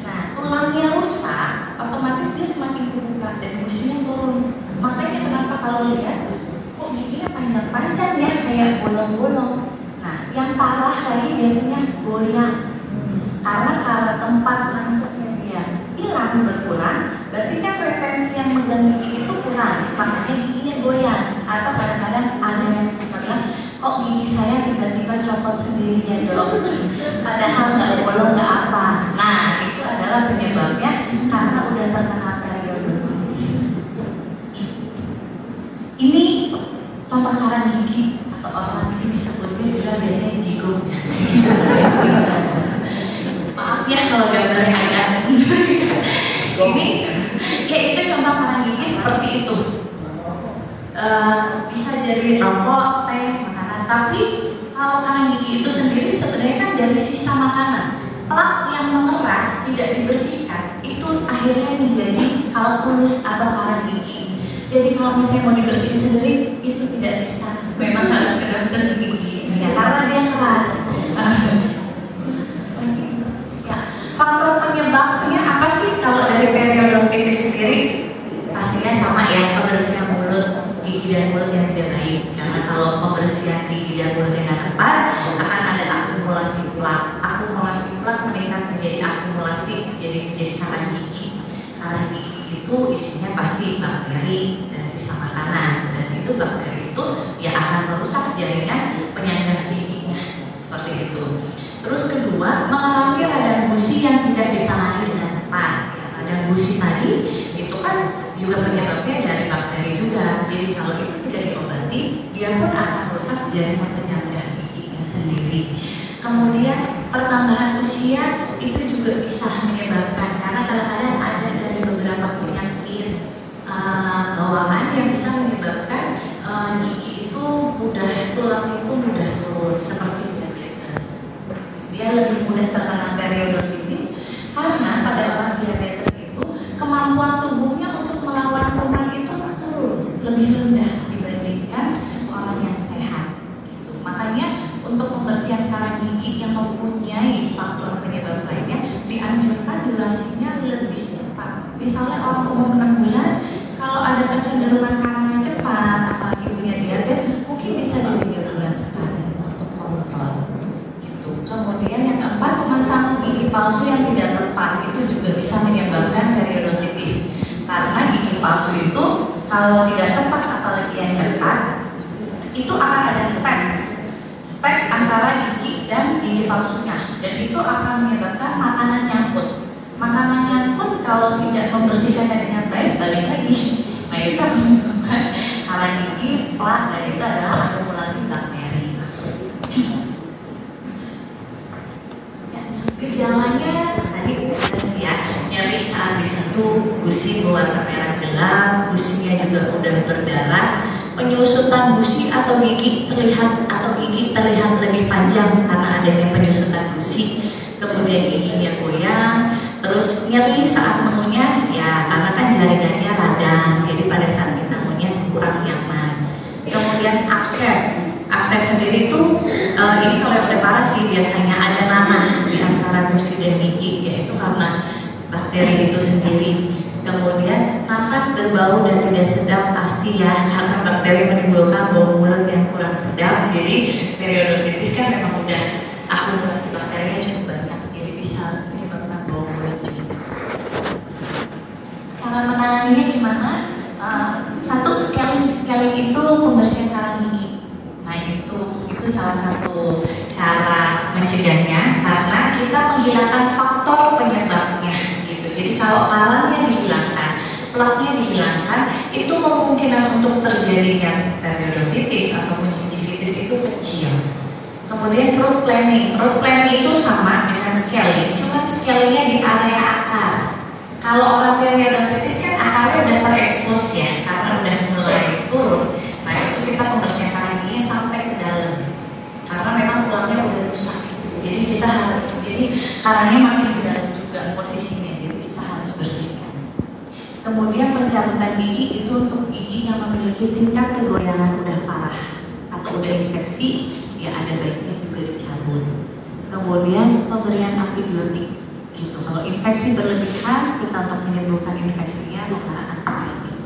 Nah tulangnya rusak, otomatis dia semakin kebuka dan gusinya turun. Makanya kenapa kalau lihat kok giginya panjang-panjang ya, kayak bolong-bolong. Nah yang parah lagi biasanya goyang. Karena tempat nancapnya dia hilang, berkurang, berarti kan retensi yang megang gigi itu kurang, makanya giginya goyang. Atau kadang-kadang ada yang suka bilang, kok gigi saya tiba-tiba copot sendiri ya dok, padahal nggak bolong nggak apa. Nah itu adalah penyebabnya karena udah terkena periodontitis. Ini contoh karang gigi atau orang sini sebutnya juga biasanya jigong. Maaf ya kalau gambarnya agak. Ini ya itu contoh karang gigi seperti itu. Bisa dari rokok, teh, makanan. Tapi kalau karang gigi itu sendiri sebenarnya kan dari sisa makanan. Plak yang mengeras tidak dibersihkan itu akhirnya menjadi kalkulus atau karang gigi. Jadi kalau misalnya mau dibersihin sendiri itu tidak bisa. Memang harus ke dokter gigi ya, karena dia keras. Ya, faktor penyebabnya apa sih kalau dari periodontitis sendiri? Pastinya sama ya, kebersihan mulut, gigi dan mulut yang tidak baik. Karena kalau pembersihan gigi dan mulut yang tidak tepat akan ada akumulasi plak. Akumulasi plak meningkat menjadi akumulasi menjadi karang gigi. Karang gigi itu isinya pasti bakteri dan sisa makanan, dan itu bakteri itu ya akan merusak jaringan penyangga giginya seperti itu. Terus kedua, mengalami radang gusi yang tidak ditangani dengan tepat. Ya, radang gusi tadi itu kan juga penyebabnya dari bakteri juga. Jadi kalau itu tidak diobati, dia pun akan merusak jaringan penyangga giginya sendiri. Kemudian pertambahan usia itu juga bisa menyebabkan, karena kadang-kadang ada dari beberapa penyakit bawaan yang bisa menyebabkan gigi itu mudah, tulang itu mudah turun, seperti diabetes. Dia lebih mudah terkena periodontitis karena pada orang diabetes itu kemampuan tubuhnya untuk melawan kuman itu turun, lebih rendah dibandingkan orang yang sehat. Gitu. Makanya untuk pembersihan karang gigi yang mempunyai faktor penyebab lainnya dianjurkan durasinya lebih cepat. Misalnya orang umur 6 bulan, kalau ada kecenderungan karangnya cepat, apalagi punya diabetes, mungkin bisa dari 3 bulan sekali untuk kontrol. Gitu. Kemudian yang keempat, pemasangan gigi palsu yang tidak tepat itu juga bisa menyebabkan periodontitis. Karena gigi palsu itu kalau tidak tepat, apalagi yang cepat, itu akan ada spek antara gigi dan gigi palsunya, dan itu akan menyebabkan makanan nyangkut. Makanan nyangkut kalau tidak membersihkannya dengan baik, balik lagi. Nah itu menyebabkan karang gigi, plak, dan itu adalah akumulasi bakteri. Ya, gejalanya tadi sudah ya, nyeri saat disentuh, gusi berwarna merah gelap, gusinya juga mudah berdarah. Penyusutan gusi atau gigi terlihat lebih panjang karena adanya penyusutan gusi. Kemudian giginya goyang, terus nyeri saat mengunyah ya karena kan jaringannya radang, jadi pada saat kita mengunyah kurang nyaman. Kemudian abses sendiri itu ini kalau yang udah parah sih biasanya ada nanah di antara gusi dan gigi, yaitu karena bakteri itu sendiri. Kemudian nafas berbau dan tidak sedap pasti ya, karena bakteri menimbulkan bau mulut yang kurang sedap. Jadi periodontitis kan memang udah akumulasi bakterinya cukup banyak, jadi bisa menyebabkan bau mulut juga. Cara menanganinya gimana? Satu, scaling itu pembersihan karang gigi. Nah itu salah satu cara mencegahnya, karena kita menghilangkan faktor penyebabnya. Jadi kalau karangnya dihilangkan, plaknya dihilangkan, itu kemungkinan untuk terjadinya periodontitis ataupun gingivitis itu kecil. Kemudian root planning itu sama dengan scaling, cuma scalingnya di area akar. Kalau orang periodontitis kan akarnya udah terekspos ya, karena udah mulai turun. Nah itu kita pembersihan karang giginya sampai ke dalam, karena memang tulangnya udah rusak. Jadi karangnya makin ke dalam juga posisinya. Kemudian pencabutan gigi itu untuk gigi yang memiliki tingkat kegoyangan udah parah atau udah infeksi, ya ada baiknya juga dicabut. Kemudian pemberian antibiotik gitu. Kalau infeksi berlebihan, kita untuk menyembuhkan infeksinya menggunakan antibiotik.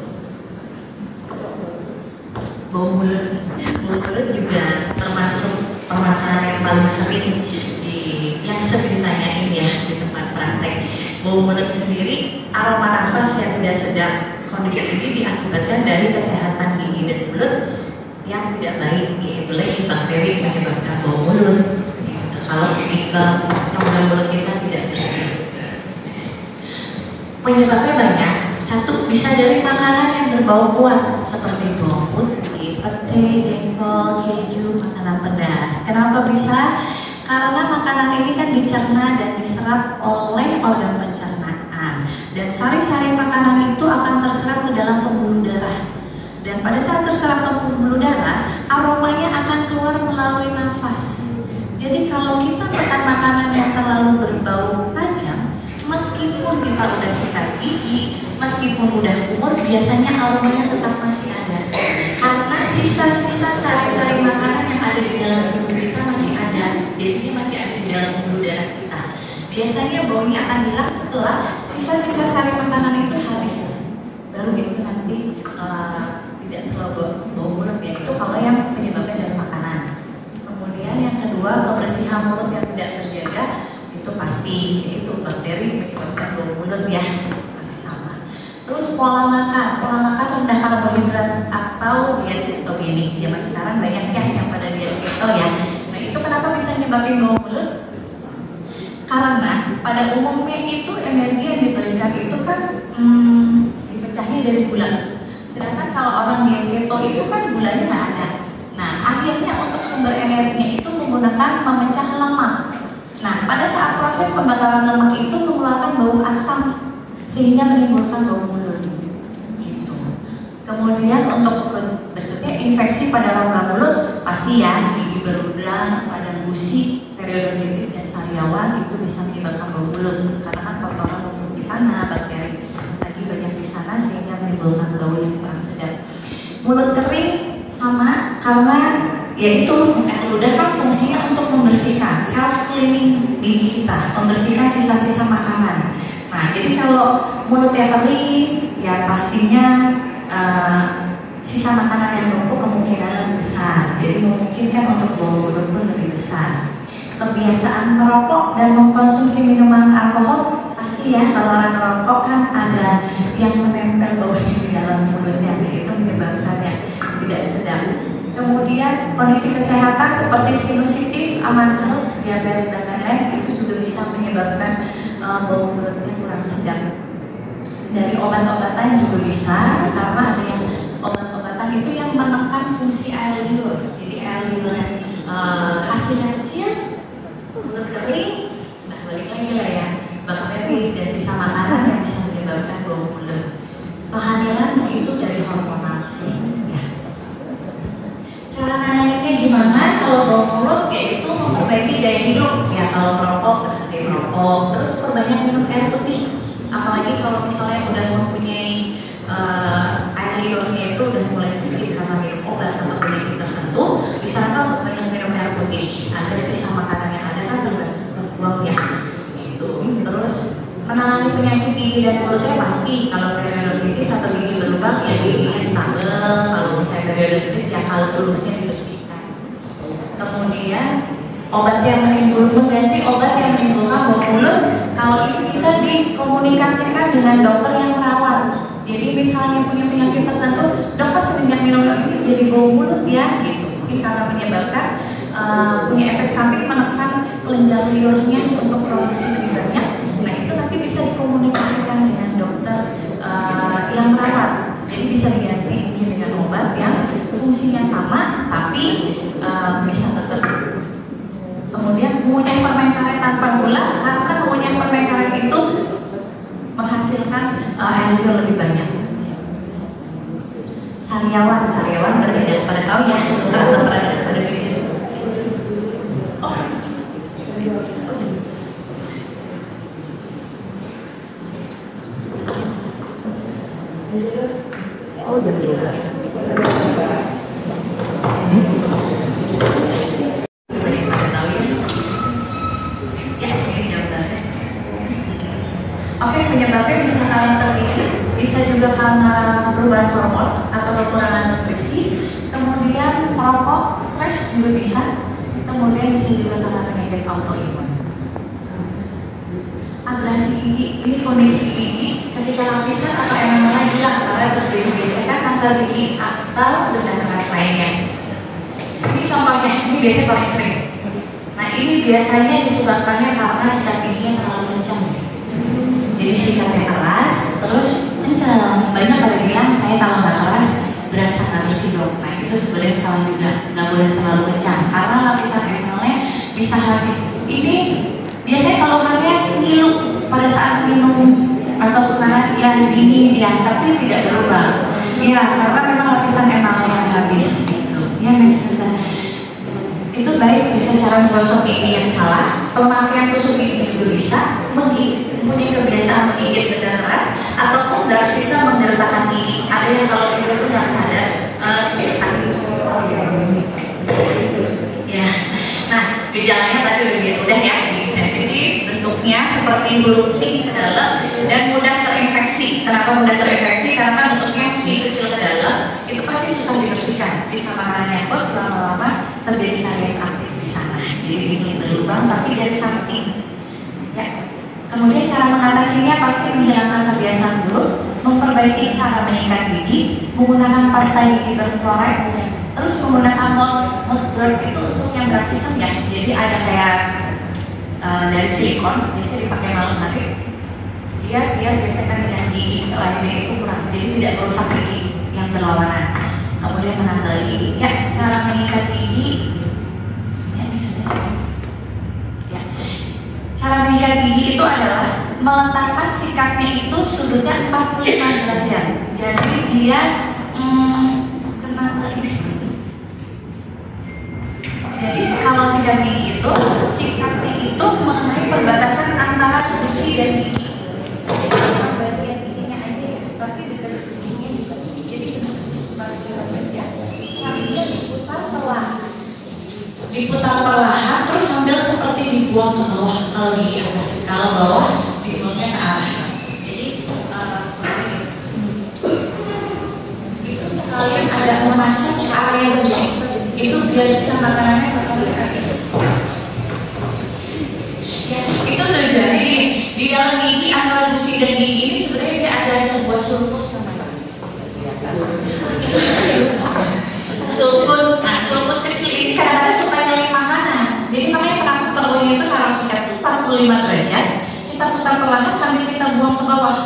Bau mulut juga termasuk permasalahan yang paling sering ditanyain ya di tempat praktek. Bau mulut sendiri, aroma nafas yang tidak sedap. Kondisi ini diakibatkan dari kesehatan gigi dan mulut yang tidak baik, yaitu lagi bakteri menyebabkan bau mulut. Kalau rongga mulut kita tidak bersih, penyebabnya banyak. Satu, bisa dari makanan yang berbau kuat seperti bawang putih, Kenapa bisa? Karena makanan ini kan dicerna dan diserap oleh organ pencernaan, dan sari-sari makanan itu akan terserap ke dalam pembuluh darah. Dan pada saat terserap ke pembuluh darah, aromanya akan keluar melalui nafas. Jadi kalau kita makan makanan yang terlalu berbau tajam, meskipun kita udah sikat gigi, meskipun udah kumur, biasanya aromanya tetap masih ada. Karena sisa-sisa sari-sari makanan yang ada di dalam tubuh kita masih ada. Jadi ini masih ada di dalam pembuluh darah kita. Biasanya baunya akan hilang setelah sisa-sisa sari makanan itu habis. Baru itu nanti tidak terlalu bau mulut ya. Itu kalau yang penyebabnya dari makanan. Kemudian yang kedua, kebersihan mulut yang tidak terjaga itu pasti, itu bakteri menyebabkan bau mulut ya, masih sama. Terus pola makan rendah karbohidrat atau diet ketogenik. Zaman sekarang banyak ya yang pada diet keto ya. Nah itu kenapa bisa menyebabkan bau mulut? Karena pada umumnya itu energi yang diberikan itu kan dipecahnya dari gula. Sedangkan kalau orang diet keto itu kan gulanya nggak ada. Nah akhirnya untuk sumber energinya itu menggunakan memecah lemak. Nah pada saat proses pembakaran lemak itu mengeluarkan bau asam sehingga menimbulkan bau mulut. Gitu. Kemudian untuk berikutnya infeksi pada rongga mulut pasti ya, gigi berudang, radang gusi, periodontitis dan sariawan itu bisa menyebabkan bau mulut karena kan kotoran numpuk di sana, bakteri lagi banyak di sana sehingga menimbulkan bau yang kurang sedap. Mulut kering sama karena yaitu air ludah kan fungsinya untuk membersihkan, self cleaning gigi kita, membersihkan sisa-sisa makanan. Nah, jadi kalau mulutnya kering, ya pastinya sisa makanan yang numpuk kemungkinan lebih besar. Jadi memungkinkan untuk bau mulut pun lebih besar. Kebiasaan merokok dan mengkonsumsi minuman alkohol pasti ya, kalau orang merokok kan ada yang menempel baunya di dalam mulutnya, itu menyebabkan yang tidak sedap. Kemudian kondisi kesehatan seperti sinusitis, amandel, diabetes dan lain-lain itu juga bisa menyebabkan bau mulutnya kurang sedap. Dari obat-obatan juga bisa, karena ada yang obat-obatan itu yang menekan fungsi air liur. Jadi air liur yang hasilnya kecil, mulut kering, nah balik lagi lah ya, bakteri dan sisa makanan yang bisa menyebabkan bau mulut. Kehamilan itu dari hormonal sih. Cara nanganinnya gimana? Kalau bau mulut yaitu memperbaiki gaya hidup ya, kalau merokok berhenti merokok, terus perbanyak minum air putih, apalagi kalau misalnya udah mempunyai air liurnya itu udah mulai sedikit karena minum obat sama penyakit tertentu, disarankan untuk banyak minum air putih agar sisa makanan yang ada kan terbuang ya gitu. Terus menangani penyakit gigi dan mulutnya pasti kalau periodontitis atau gigi berlubang ya giginya tabel, kalau misalnya periodontitis ya kalau tulusnya dibersihkan. Kemudian obat yang mengganti obat yang menimbulkan bau mulut, kalau ini bisa dikomunikasikan dengan dokter yang merawat. Jadi misalnya punya penyakit tertentu, dokter semenjak minum ini jadi bau mulut ya gitu. Mungkin karena menyebabkan punya efek samping menekan kelenjar liurnya untuk produksi lebih banyak. Nah itu nanti bisa dikomunikasikan dengan dokter yang merawat. Jadi bisa diganti mungkin dengan obat yang fungsinya sama tapi bisa tetap. Kemudian mengunyah permen karet tanpa gula, karena mengunyah permen karet itu menghasilkan air liur lebih banyak. Sariawan berbeda, pada tahu ya, atau pada video. Oh, jam 12. Oke, penyebabnya bisa karena tergigit, bisa juga karena perubahan hormon atau kekurangan nutrisi, kemudian merokok, stres juga bisa, kemudian bisa juga karena penyakit autoimun. Abrasi gigi, ini kondisi gigi ketika lapisan atau enamelnya hilang karena terjadi gesekan antar gigi atau benda keras lainnya. Ini contohnya, ini biasanya paling sering. Nah ini biasanya disebabkannya karena sikat giginya terlalu kencang. Jadi sikatnya keras, terus kencang. Banyak pada bilang saya kalau nggak keras berasa nggak bersih dong. Nah itu sebenarnya salah juga, nggak boleh terlalu kencang karena lapisan enamel bisa habis. Ini biasanya kalau kalian ngilu pada saat minum atau makanan yang dingin ya, tapi tidak berubah. Ya karena memang lapisan enamelnya yang habis gitu. Ya maksudnya itu baik bisa cara menggosok gigi yang salah, pemakaian tusuk gigi juga bisa, mempunyai kebiasaan menggigit benda keras, ataupun sisa menggertakkan gigi. Ada yang kalau kita tuh nggak sadar, ya. Nah, gejalanya tadi udah ya, gigi sensitif, bentuknya seperti beruncing ke dalam dan mudah terinfeksi. Kenapa mudah terinfeksi? Karena bentuknya kecil ke dalam, itu pasti susah dibersihkan. Sisa makanan yang lama-lama terjadi karies aktif di sana. Jadi gigi berlubang tapi dari samping. Ya. Kemudian cara mengatasinya pasti menghilangkan kebiasaan buruk, memperbaiki cara menyikat gigi, menggunakan pasta gigi berfluoride, terus menggunakan mouthguard itu untuk yang bersistem ya. Jadi ada kayak dari silikon, biasanya dipakai malam hari. Dia biasakan dengan gigi lainnya itu kurang, jadi tidak merusak gigi yang berlawanan. Kemudian menambal gigi. Ya, cara mengikat gigi. Ya, cara mengikat gigi itu adalah meletakkan sikatnya itu sudutnya 45 derajat. Jadi dia Jadi kalau sikat gigi itu sikatnya itu mengenai perbatasan antara gusi dan gigi. Jadi kalau bagian giginya aja, tapi dekat gusinya juga. Jadi sambil diputar perlahan. Diputar perlahan, terus sambil seperti dibuang ke bawah kalau gigi atas. Kalau bawah dibuangnya ke arah. Jadi itu sekalian ada memasaj area gusi. Itu biar sisa makanannya bakal habis. Ya, itu tujuannya gini. Di dalam gigi antara gusi dan gigi ini sebenarnya dia ada sebuah sulcus namanya. Sulcus. Nah, sulcus kecil ini kadang-kadang supaya nyelip makanan. Jadi makanya kenapa perlunya itu kalau sikat itu 45 derajat, kita putar perlahan sambil kita buang ke bawah.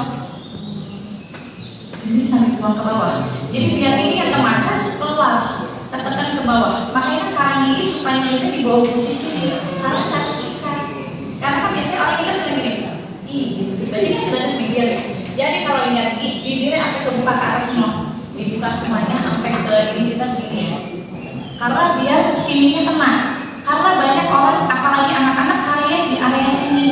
Ini sambil buang ke bawah. Jadi biar ini yang kemasan keluar. Tekan ke bawah, makanya karang gigi supaya nyelipnya di bawah posisi karena tak kesikat. Karena kan biasanya orang kita cuma gini, berarti kan sebenarnya bibir ya. Jadi kalau ingat gigi, bibirnya akan kebuka ke arah semua, dibuka semuanya sampai ke ini kita begini ya. Karena dia sininya kena. Karena banyak orang, apalagi anak-anak karies di area sini.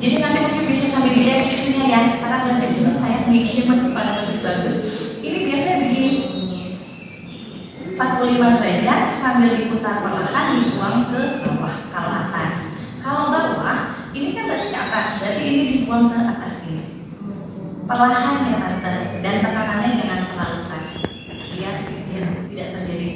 Jadi nanti mungkin bisa sambil dilihat cucunya ya, karena kalau cucunya saya giginya masih pada bagus-bagus. Ini biasanya begini. 45 derajat sambil diputar perlahan dibuang ke bawah. Kalau atas, kalau bawah ini kan berarti ke atas, berarti ini dibuang ke atas ini perlahan ya tante, dan tekanannya jangan terlalu keras biar tidak terjadi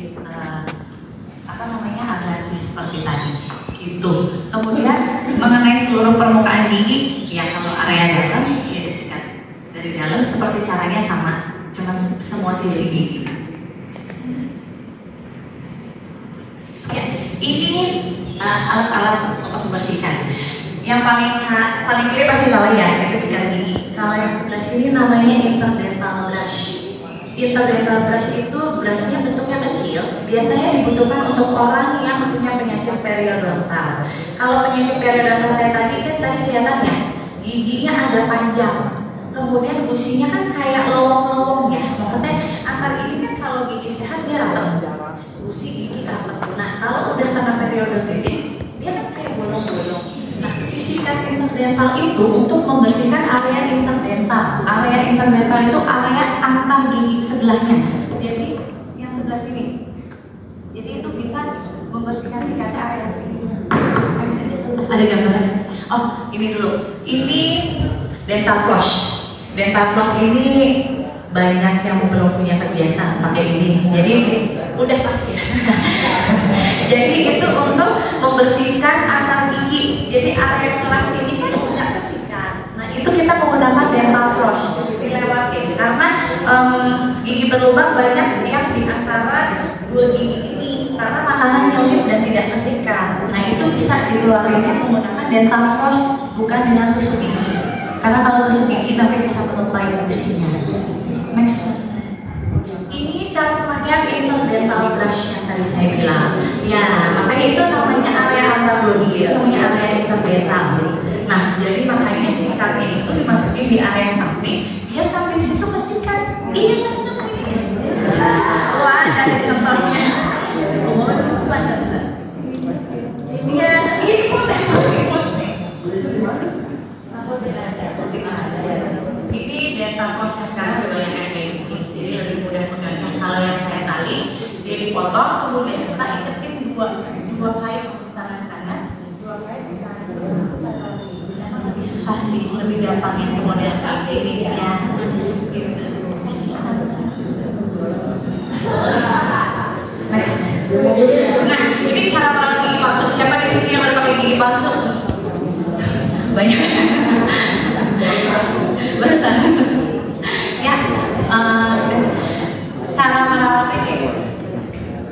abrasi seperti tadi gitu. Kemudian mengenai seluruh permukaan gigi ya, kalau area dalam ya disikat dari dalam seperti caranya sama, cuma semua sisi gigi. Ya, ini alat-alat untuk membersihkan. Yang paling kiri pasti tahu ya, itu sikat gigi. Kalau yang sebelah sini namanya interdental brush. Interdental brush itu brushnya bentuknya kecil. Biasanya dibutuhkan untuk orang yang punya penyakit periodontal. Kalau penyakit periodontal kayak tadi kan tadi kelihatan ya, giginya agak panjang. Kemudian gusinya kan kayak lowong-lowong ya. Maksudnya antar ini kan kalau gigi sehat dia rata. Gusi gigi rapet. Nah kalau udah kena periodontitis dia kan kayak bolong-bolong. Nah si sikat interdental itu untuk membersihkan area interdental. Area interdental itu area antar gigi sebelahnya. Jadi yang sebelah sini. Jadi itu bisa membersihkan sikatnya area sini. Ada gambaran? Oh ini dulu. Ini dental floss. Dental floss ini banyak yang belum punya kebiasaan pakai ini. Jadi udah pasti. Jadi itu untuk membersihkan antar gigi. Jadi area celah sini kan nggak bersihkan. Nah itu kita menggunakan dental floss dilewatin karena gigi berlubang banyak yang di antara dua gigi ini karena makanan nyelip dan tidak kesikat. Nah itu bisa dikeluarinnya menggunakan dental floss bukan dengan tusuk gigi. Karena kalau tusuk gigi nanti bisa melukai gusinya. Next. Ini dental brush yang tadi saya bilang. Ya, makanya itu namanya area antar dua gigi, itu namanya area interdental. Nah, jadi makanya sikatnya itu dimasukin di area samping, biar samping situ kesikat. Iya kan namanya. Wah, ada contohnya. Oh, benar. Iya, ini boleh. Ini dental proses sekarang sudah banyak yang kayak gini, jadi lebih mudah mengganggu. Kalau yang kayak tali, dia dipotong, kemudian kita iketin dua kait untuk tangan kanan, dua kait di tangan kiri. Memang lebih susah sih, lebih gampang yang di model kayak gini ya. Gitu. Nah, ini cara pakai gigi palsu. Siapa di sini yang pakai gigi palsu? Banyak. Berusaha. Ya, cara merawatnya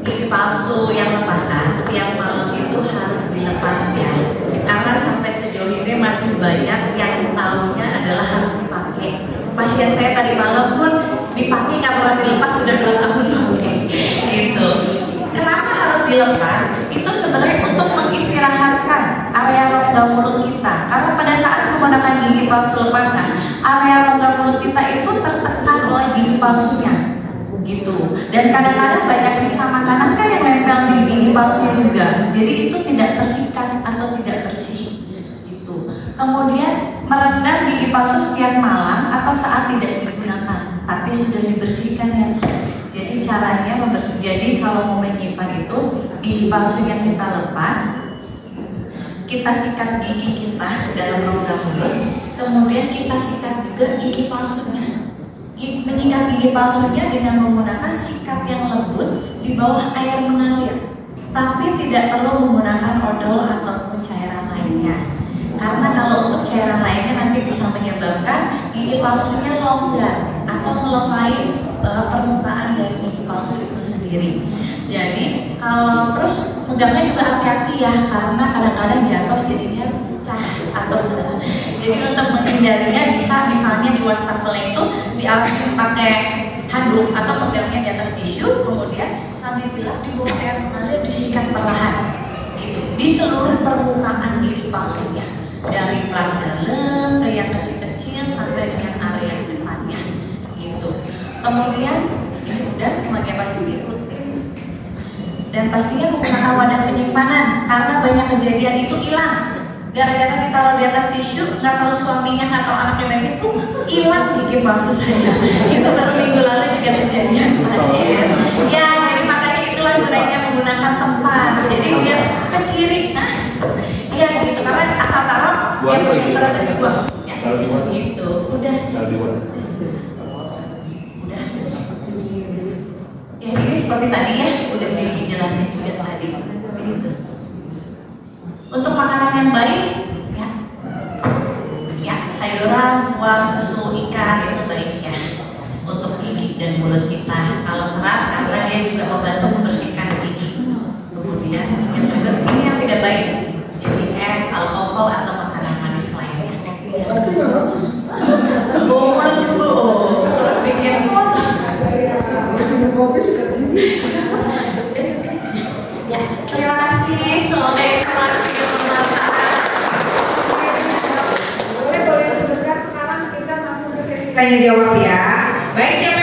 gigi palsu yang lepasan tiap malam itu harus dilepas ya. Karena sampai sejauh ini masih banyak yang tahunya adalah harus dipakai. Pasien saya tadi malam pun dipakai nggak pernah dilepas, sudah 2 tahun pakai. Gitu. Kenapa harus dilepas? Itu sebenarnya untuk mengistirahatkan area rongga mulut kita. Karena pada saat menggunakan gigi palsu lepasan, area rongga mulut kita itu tertekan oleh gigi palsunya. Gitu. Dan kadang-kadang banyak sisa makanan kan yang nempel di gigi palsunya juga. Jadi itu tidak tersikat atau tidak bersih. Gitu. Kemudian merendam gigi palsu setiap malam atau saat tidak digunakan, tapi sudah dibersihkan ya. Jadi caranya membersih. Jadi kalau mau menyimpan itu gigi palsunya kita lepas, kita sikat gigi kita dalam rongga mulut, kemudian kita sikat juga gigi palsunya. Menyikat gigi palsunya dengan menggunakan sikat yang lembut di bawah air mengalir, tapi tidak perlu menggunakan odol ataupun cairan lainnya. Karena kalau untuk cairan lainnya nanti bisa menyebabkan gigi palsunya longgar atau melukai permukaan dari gigi palsu itu sendiri. Jadi kalau terus megangnya juga hati-hati ya, karena kadang-kadang jatuh jadinya pecah atau jadi untuk menghindarinya bisa misalnya di wastafelnya itu dialasin pakai handuk atau pegangnya di atas tisu, kemudian sambil dilap di bawah air mengalir disikat perlahan gitu di seluruh permukaan gigi palsunya, dari plat dalam ke yang kecil-kecil sampai dengan area yang depannya gitu. Kemudian ini udah memakai pasir rutin dan pastinya menggunakan wadah penyimpanan, karena banyak kejadian itu hilang gara-gara ditaruh di atas tisu, nggak tahu suaminya atau anaknya masih hilang gigi palsu saya. Itu baru minggu lalu juga kejadian pasien ya. Jadi makanya itulah gunanya menggunakan tempat, jadi biar keciri. Nah iya gitu, karena asal taruh yang pada terbuang ya gitu. Udah ya, ini seperti tadi ya udah dijelasin juga tadi gitu. Untuk makanan yang baik ya sayuran, buah, susu, ikan itu baik ya untuk gigi dan mulut kita. Kalau serat karena dia juga membantu membersihkan gigi. Kemudian yang juga ini yang tidak baik, jadi es, alkohol atau makanan manis lainnya. Mulut juga terus bikin ya, terima kasih. Semoga informasi bermanfaat. Tanya jawab ya. Baik, siapa